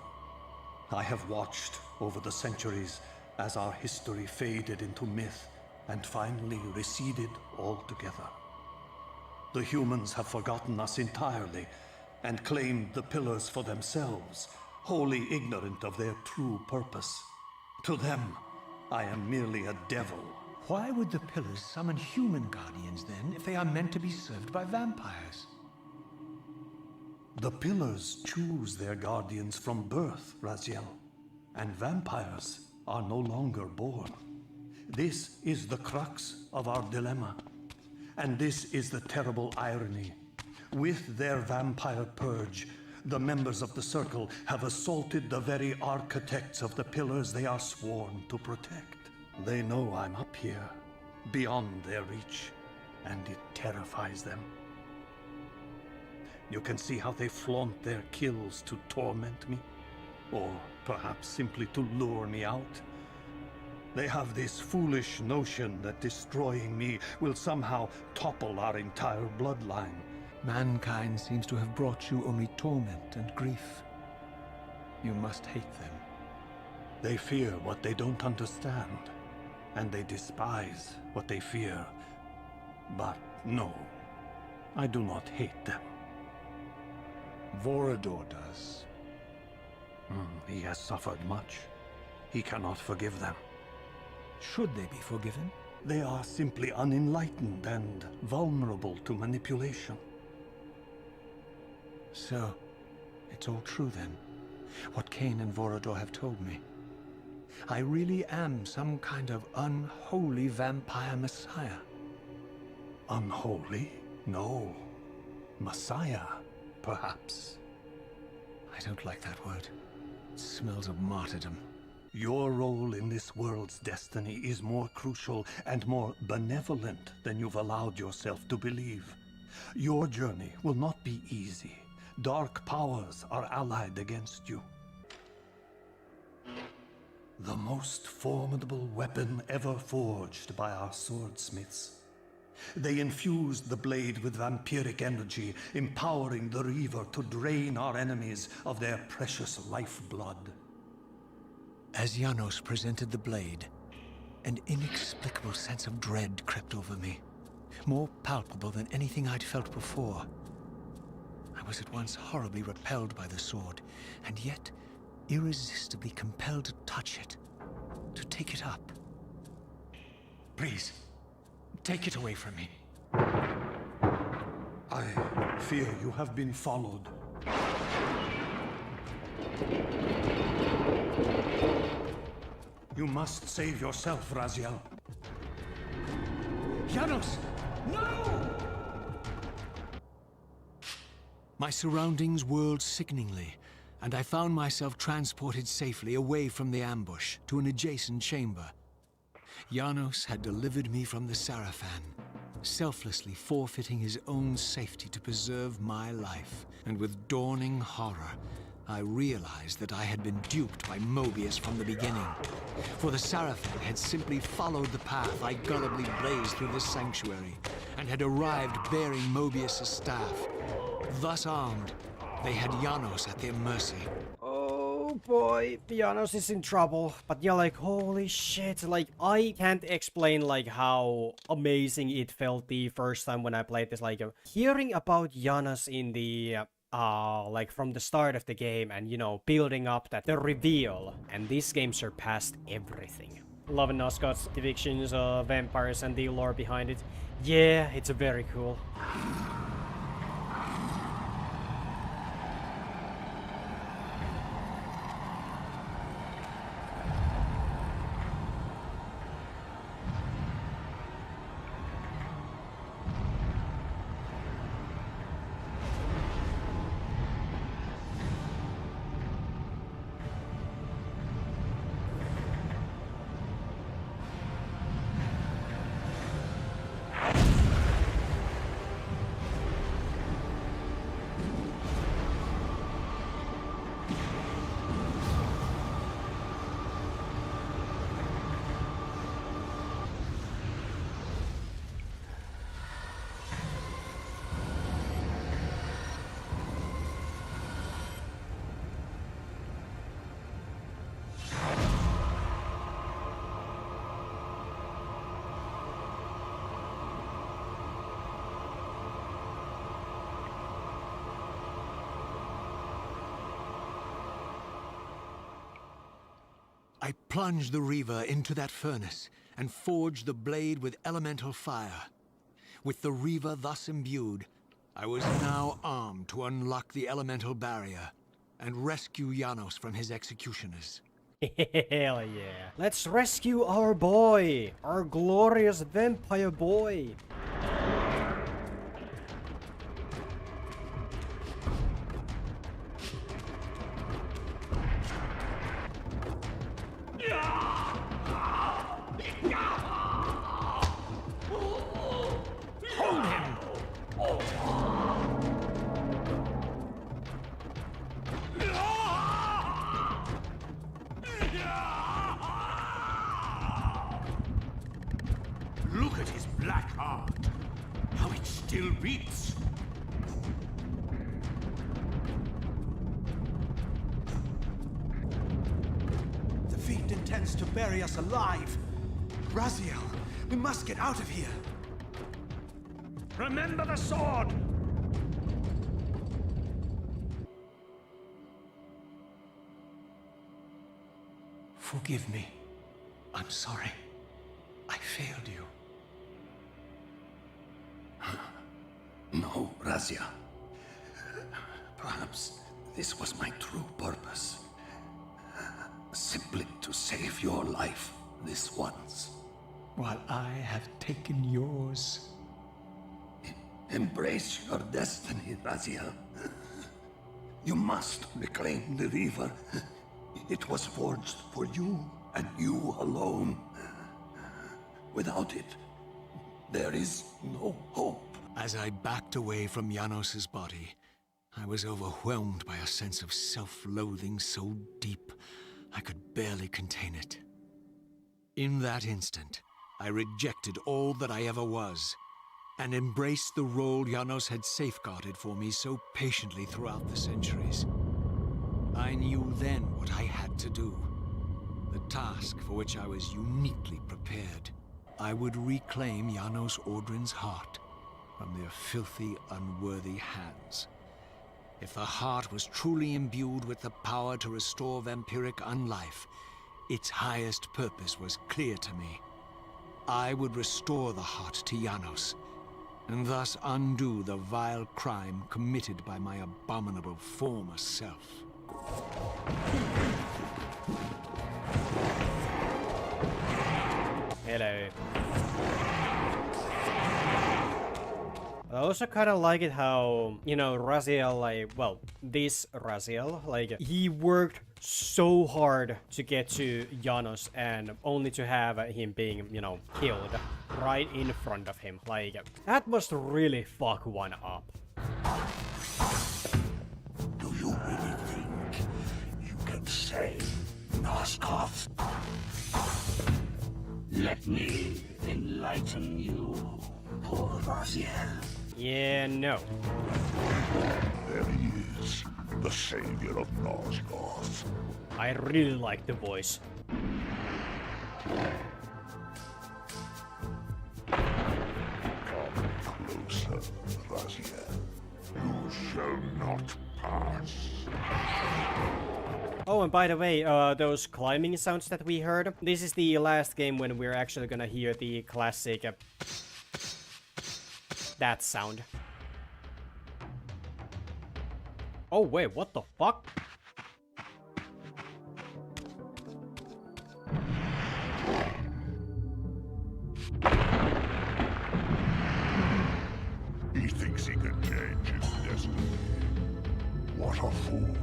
I have watched over the centuries as our history faded into myth and finally receded altogether. The humans have forgotten us entirely and claimed the pillars for themselves, wholly ignorant of their true purpose. To them, I am merely a devil. Why would the pillars summon human guardians then, if they are meant to be served by vampires? The pillars choose their guardians from birth, Raziel, and vampires are no longer born. This is the crux of our dilemma, and this is the terrible irony. With their vampire purge, the members of the Circle have assaulted the very architects of the pillars they are sworn to protect. They know I'm up here. beyond their reach, and it terrifies them. You can see how they flaunt their kills to torment me, or perhaps simply to lure me out. They have this foolish notion that destroying me will somehow topple our entire bloodline. Mankind seems to have brought you only torment and grief. You must hate them. They fear what they don't understand, and they despise what they fear. But no, I do not hate them. Vorador does. He has suffered much. He cannot forgive them. Should they be forgiven? They are simply unenlightened and vulnerable to manipulation. So, it's all true then. What Kain and Vorador have told me. I really am some kind of unholy vampire messiah. Unholy? No. Messiah, perhaps. I don't like that word. It smells of martyrdom. Your role in this world's destiny is more crucial and more benevolent than you've allowed yourself to believe. Your journey will not be easy. Dark powers are allied against you. The most formidable weapon ever forged by our swordsmiths. They infused the blade with vampiric energy, empowering the Reaver to drain our enemies of their precious lifeblood. As Janos presented the blade, an inexplicable sense of dread crept over me, more palpable than anything I'd felt before. I was at once horribly repelled by the sword, and yet irresistibly compelled to touch it, to take it up. Please, take it away from me. I fear you have been followed. You must save yourself, Raziel. Janos! No! My surroundings whirled sickeningly, and I found myself transported safely away from the ambush to an adjacent chamber. Janos had delivered me from the Sarafan, selflessly forfeiting his own safety to preserve my life. And with dawning horror, I realized that I had been duped by Mobius from the beginning. For the Sarafan had simply followed the path I gullibly blazed through the sanctuary, and had arrived bearing Mobius' staff. Thus armed, they had Janos at their mercy. Oh boy, Janos is in trouble. But yeah, like, holy shit, like, I can't explain, like, how amazing it felt the first time when I played this. Like, hearing about Janos in the, like, from the start of the game, and, you know, building up that, the reveal. And this game surpassed everything. Loving Nosgoth's depictions of vampires and the lore behind it. Yeah, it's very cool. I plunged the Reaver into that furnace and forged the blade with elemental fire. With the Reaver thus imbued, I was now armed to unlock the elemental barrier and rescue Janos from his executioners. Hell yeah. Let's rescue our boy! Our glorious vampire boy! black heart. How it still beats. The fiend intends to bury us alive. Raziel, we must get out of here. Remember the sword! Forgive me. I'm sorry. I failed you. No, Razia. Perhaps this was my true purpose. Simply to save your life this once. While I have taken yours. Embrace your destiny, Raziel. You must reclaim the Reaver. It was forged for you and you alone. Without it, there is no hope. As I backed away from Janos's body, I was overwhelmed by a sense of self-loathing so deep I could barely contain it. In that instant, I rejected all that I ever was, and embraced the role Janos had safeguarded for me so patiently throughout the centuries. I knew then what I had to do, the task for which I was uniquely prepared. I would reclaim Janos Ordrin's heart from their filthy, unworthy hands. If the heart was truly imbued with the power to restore vampiric unlife, its highest purpose was clear to me. I would restore the heart to Janos, and thus undo the vile crime committed by my abominable former self. Hello. I also kind of like it how, you know, Raziel, like, well, this Raziel, like, he worked so hard to get to Janos and only to have him being, you know, killed right in front of him. Like, that must really fuck one up. Do you really think you can save Noskov? Let me enlighten you, poor Raziel. Yeah, no. There he is, the savior of Nosgoth. I really like the voice. Come closer, Raziel. You shall not pass. Oh, and by the way, those climbing sounds that we heard, this is the last game when we're actually gonna hear the classic that sound. Oh wait, what the fuck? He thinks he can change his destiny. What a fool.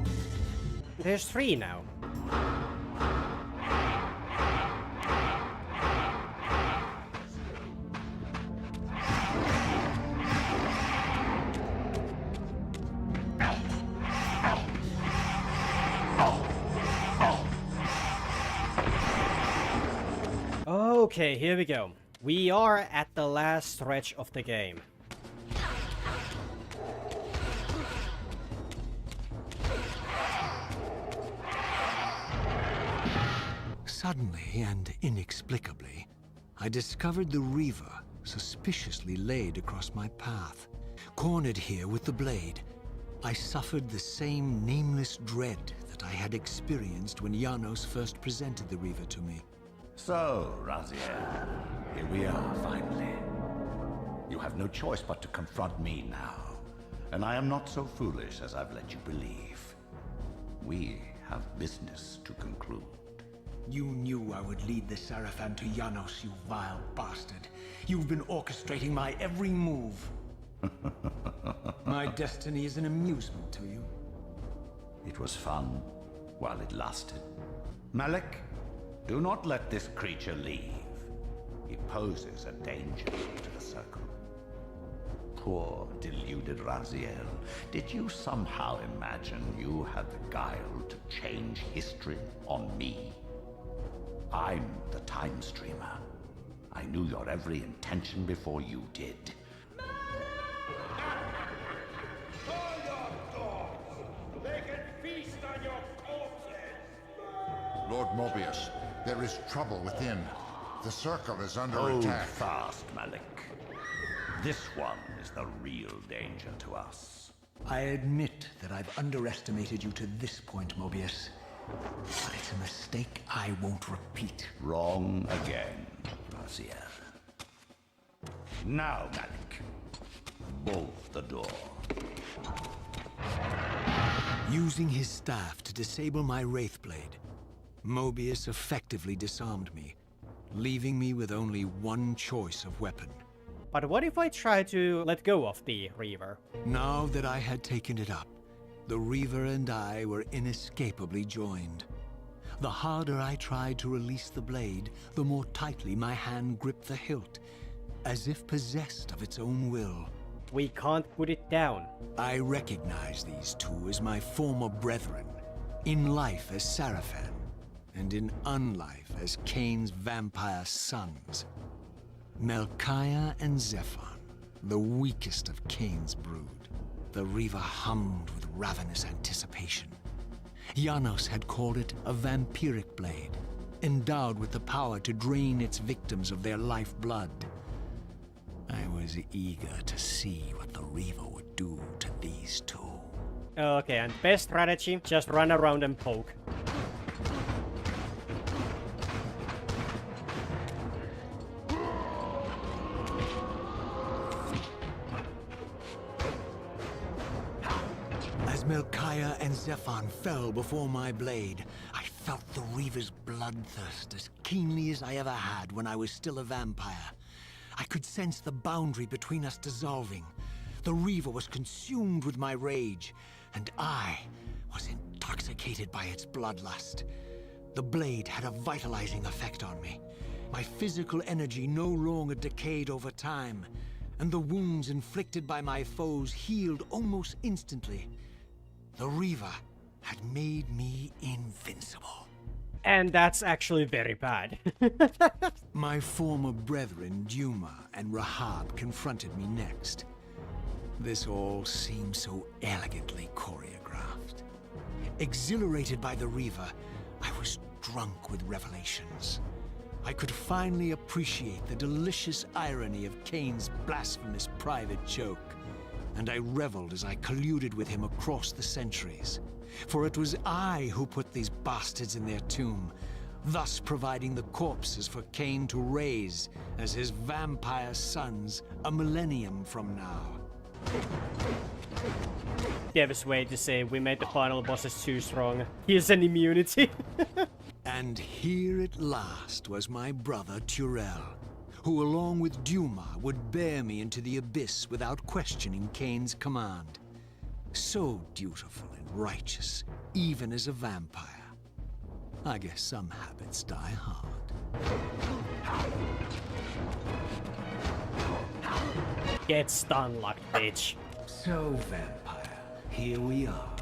There's 3 now. Okay, here we go. We are at the last stretch of the game. Suddenly and inexplicably, I discovered the Reaver suspiciously laid across my path. Cornered here with the blade, I suffered the same nameless dread that I had experienced when Janos first presented the Reaver to me. So, Raziel, here we are finally. You have no choice but to confront me now. And I am not so foolish as I've let you believe. We have business to conclude. You knew I would lead the Seraphim to Janos, you vile bastard. You've been orchestrating my every move. My destiny is an amusement to you. It was fun while it lasted. Malik, do not let this creature leave. He poses a danger to the Circle. Poor, deluded Raziel. Did you somehow imagine you had the guile to change history on me? I'm the Time Streamer. I knew your every intention before you did. Lord Mobius, there is trouble within. The circle is under Hold attack. fast, Malik. This one is the real danger to us. I admit that I've underestimated you to this point, Mobius. But it's a mistake I won't repeat. Wrong again, Raziel. Now, Malik. Bolt the door. Using his staff to disable my Wraithblade, Mobius effectively disarmed me, leaving me with only one choice of weapon. But what if I try to let go of the Reaver? Now that I had taken it up, the Reaver and I were inescapably joined. The harder I tried to release the blade, the more tightly my hand gripped the hilt, as if possessed of its own will. We can't put it down. I recognize these two as my former brethren, in life as Sarafan, and in unlife as Kain's vampire sons. Melchiah and Zephon, the weakest of Kain's brood. The Reaver hummed with ravenous anticipation. Janos had called it a vampiric blade, endowed with the power to drain its victims of their lifeblood. I was eager to see what the Reaver would do to these two. Okay, and best strategy, just run around and poke. As Melchiah and Zephon fell before my blade, I felt the Reaver's bloodthirst as keenly as I ever had when I was still a vampire. I could sense the boundary between us dissolving. The Reaver was consumed with my rage, and I was intoxicated by its bloodlust. The blade had a vitalizing effect on me. My physical energy no longer decayed over time, and the wounds inflicted by my foes healed almost instantly. The Reaver had made me invincible. And that's actually very bad. My former brethren, Duma and Rahab, confronted me next. This all seemed so elegantly choreographed. Exhilarated by the Reaver, I was drunk with revelations. I could finally appreciate the delicious irony of Kain's blasphemous private joke, and I reveled as I colluded with him across the centuries. For it was I who put these bastards in their tomb, thus providing the corpses for Kain to raise as his vampire sons a millennium from now. Dev's way to say we made the final bosses too strong. Here's an immunity. And here at last was my brother Turel, who along with Duma would bear me into the abyss without questioning Kain's command. So dutiful and righteous, even as a vampire. I guess some habits die hard. Get stun-locked, bitch. So, vampire, here we are.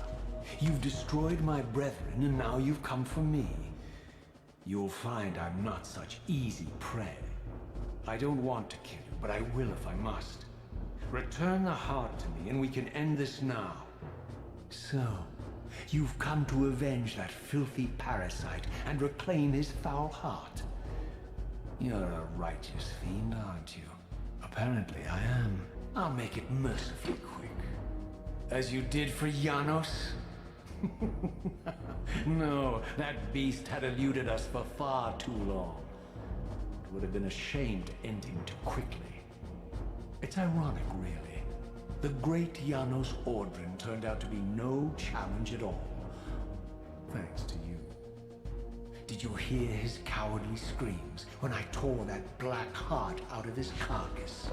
You've destroyed my brethren, and now you've come for me. You'll find I'm not such easy prey. I don't want to kill you, but I will if I must. Return the heart to me, and we can end this now. So, you've come to avenge that filthy parasite and reclaim his foul heart. You're a righteous fiend, aren't you? Apparently I am. I'll make it mercifully quick. As you did for Janos? No, that beast had eluded us for far too long. It would have been a shame to end him too quickly. It's ironic, really. The great Janos Ordrin turned out to be no challenge at all. Thanks to you. Did you hear his cowardly screams when I tore that black heart out of his carcass?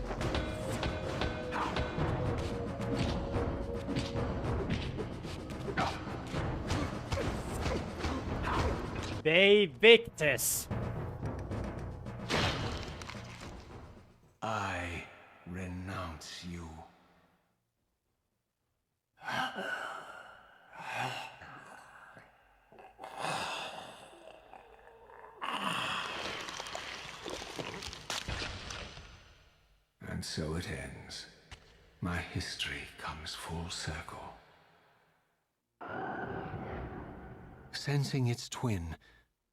They Victus. I renounce you. And so it ends. My history comes full circle. Sensing its twin,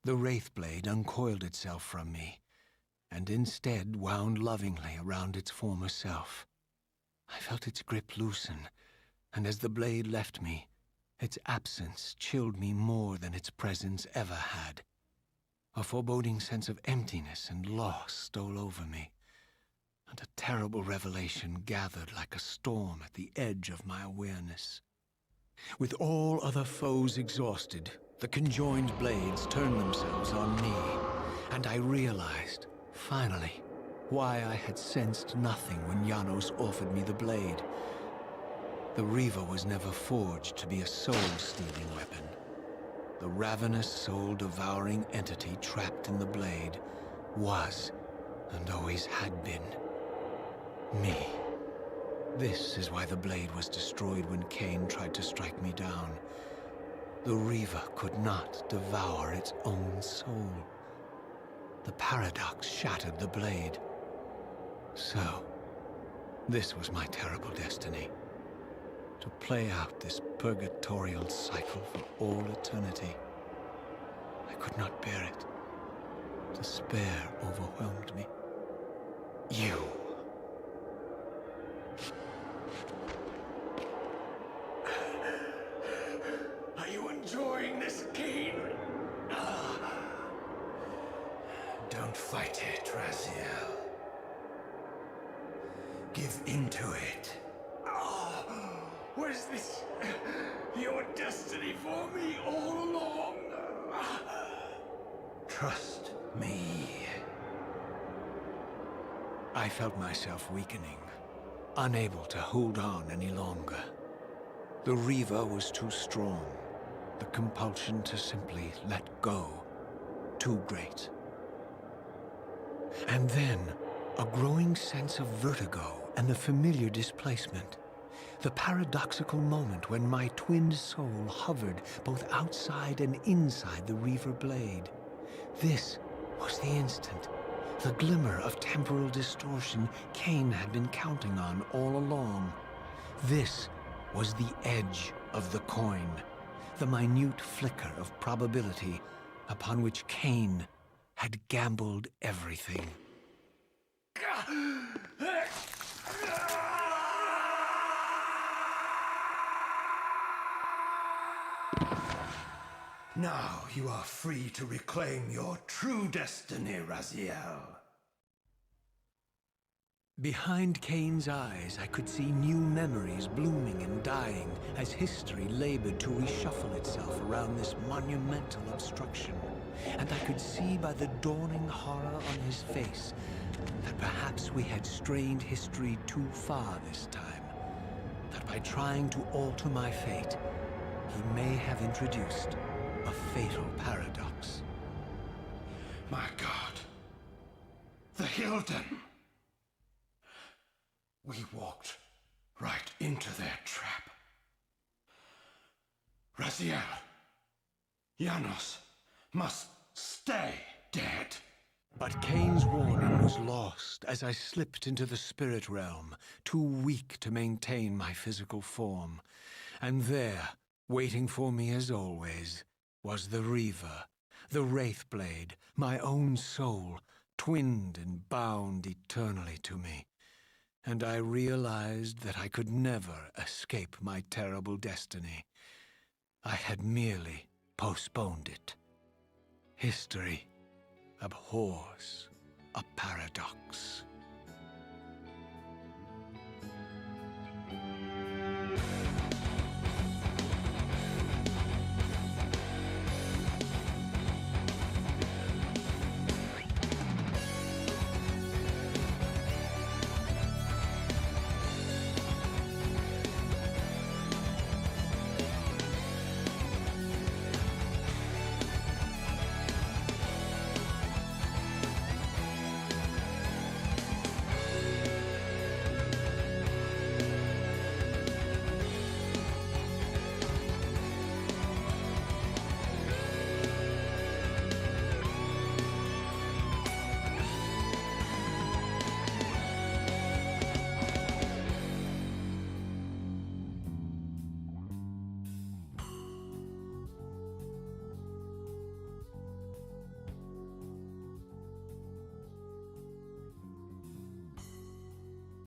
the Wraithblade uncoiled itself from me, and instead wound lovingly around its former self. I felt its grip loosen, and as the blade left me, its absence chilled me more than its presence ever had. A foreboding sense of emptiness and loss stole over me, and a terrible revelation gathered like a storm at the edge of my awareness. With all other foes exhausted, the conjoined blades turned themselves on me, and I realized, finally, why I had sensed nothing when Janos offered me the blade. The Reaver was never forged to be a soul-stealing weapon. The ravenous, soul-devouring entity trapped in the blade was, and always had been, me. This is why the blade was destroyed when Kain tried to strike me down. The Reaver could not devour its own soul. The paradox shattered the blade. So, this was my terrible destiny. To play out this purgatorial cycle for all eternity. I could not bear it. Despair overwhelmed me. You. Are you enjoying this, Kain? Don't fight it, Raziel. Give into it. Was this your destiny for me all along? Trust me. I felt myself weakening, unable to hold on any longer. The Reaver was too strong. The compulsion to simply let go, too great. And then, a growing sense of vertigo and the familiar displacement. The paradoxical moment when my twin soul hovered both outside and inside the Reaver blade. This was the instant, the glimmer of temporal distortion Kain had been counting on all along. This was the edge of the coin, the minute flicker of probability upon which Kain had gambled everything. Now you are free to reclaim your true destiny, Raziel. Behind Kain's eyes, I could see new memories blooming and dying as history labored to reshuffle itself around this monumental obstruction. And I could see by the dawning horror on his face that perhaps we had strained history too far this time. That by trying to alter my fate, he may have introduced a fatal paradox. My God. The Hilden. We walked right into their trap. Raziel, Janos must stay dead. But Kain's warning was lost as I slipped into the spirit realm, too weak to maintain my physical form. And there, waiting for me as always, was the Reaver, the Wraithblade, my own soul, twinned and bound eternally to me. And I realized that I could never escape my terrible destiny. I had merely postponed it. History abhors a paradox.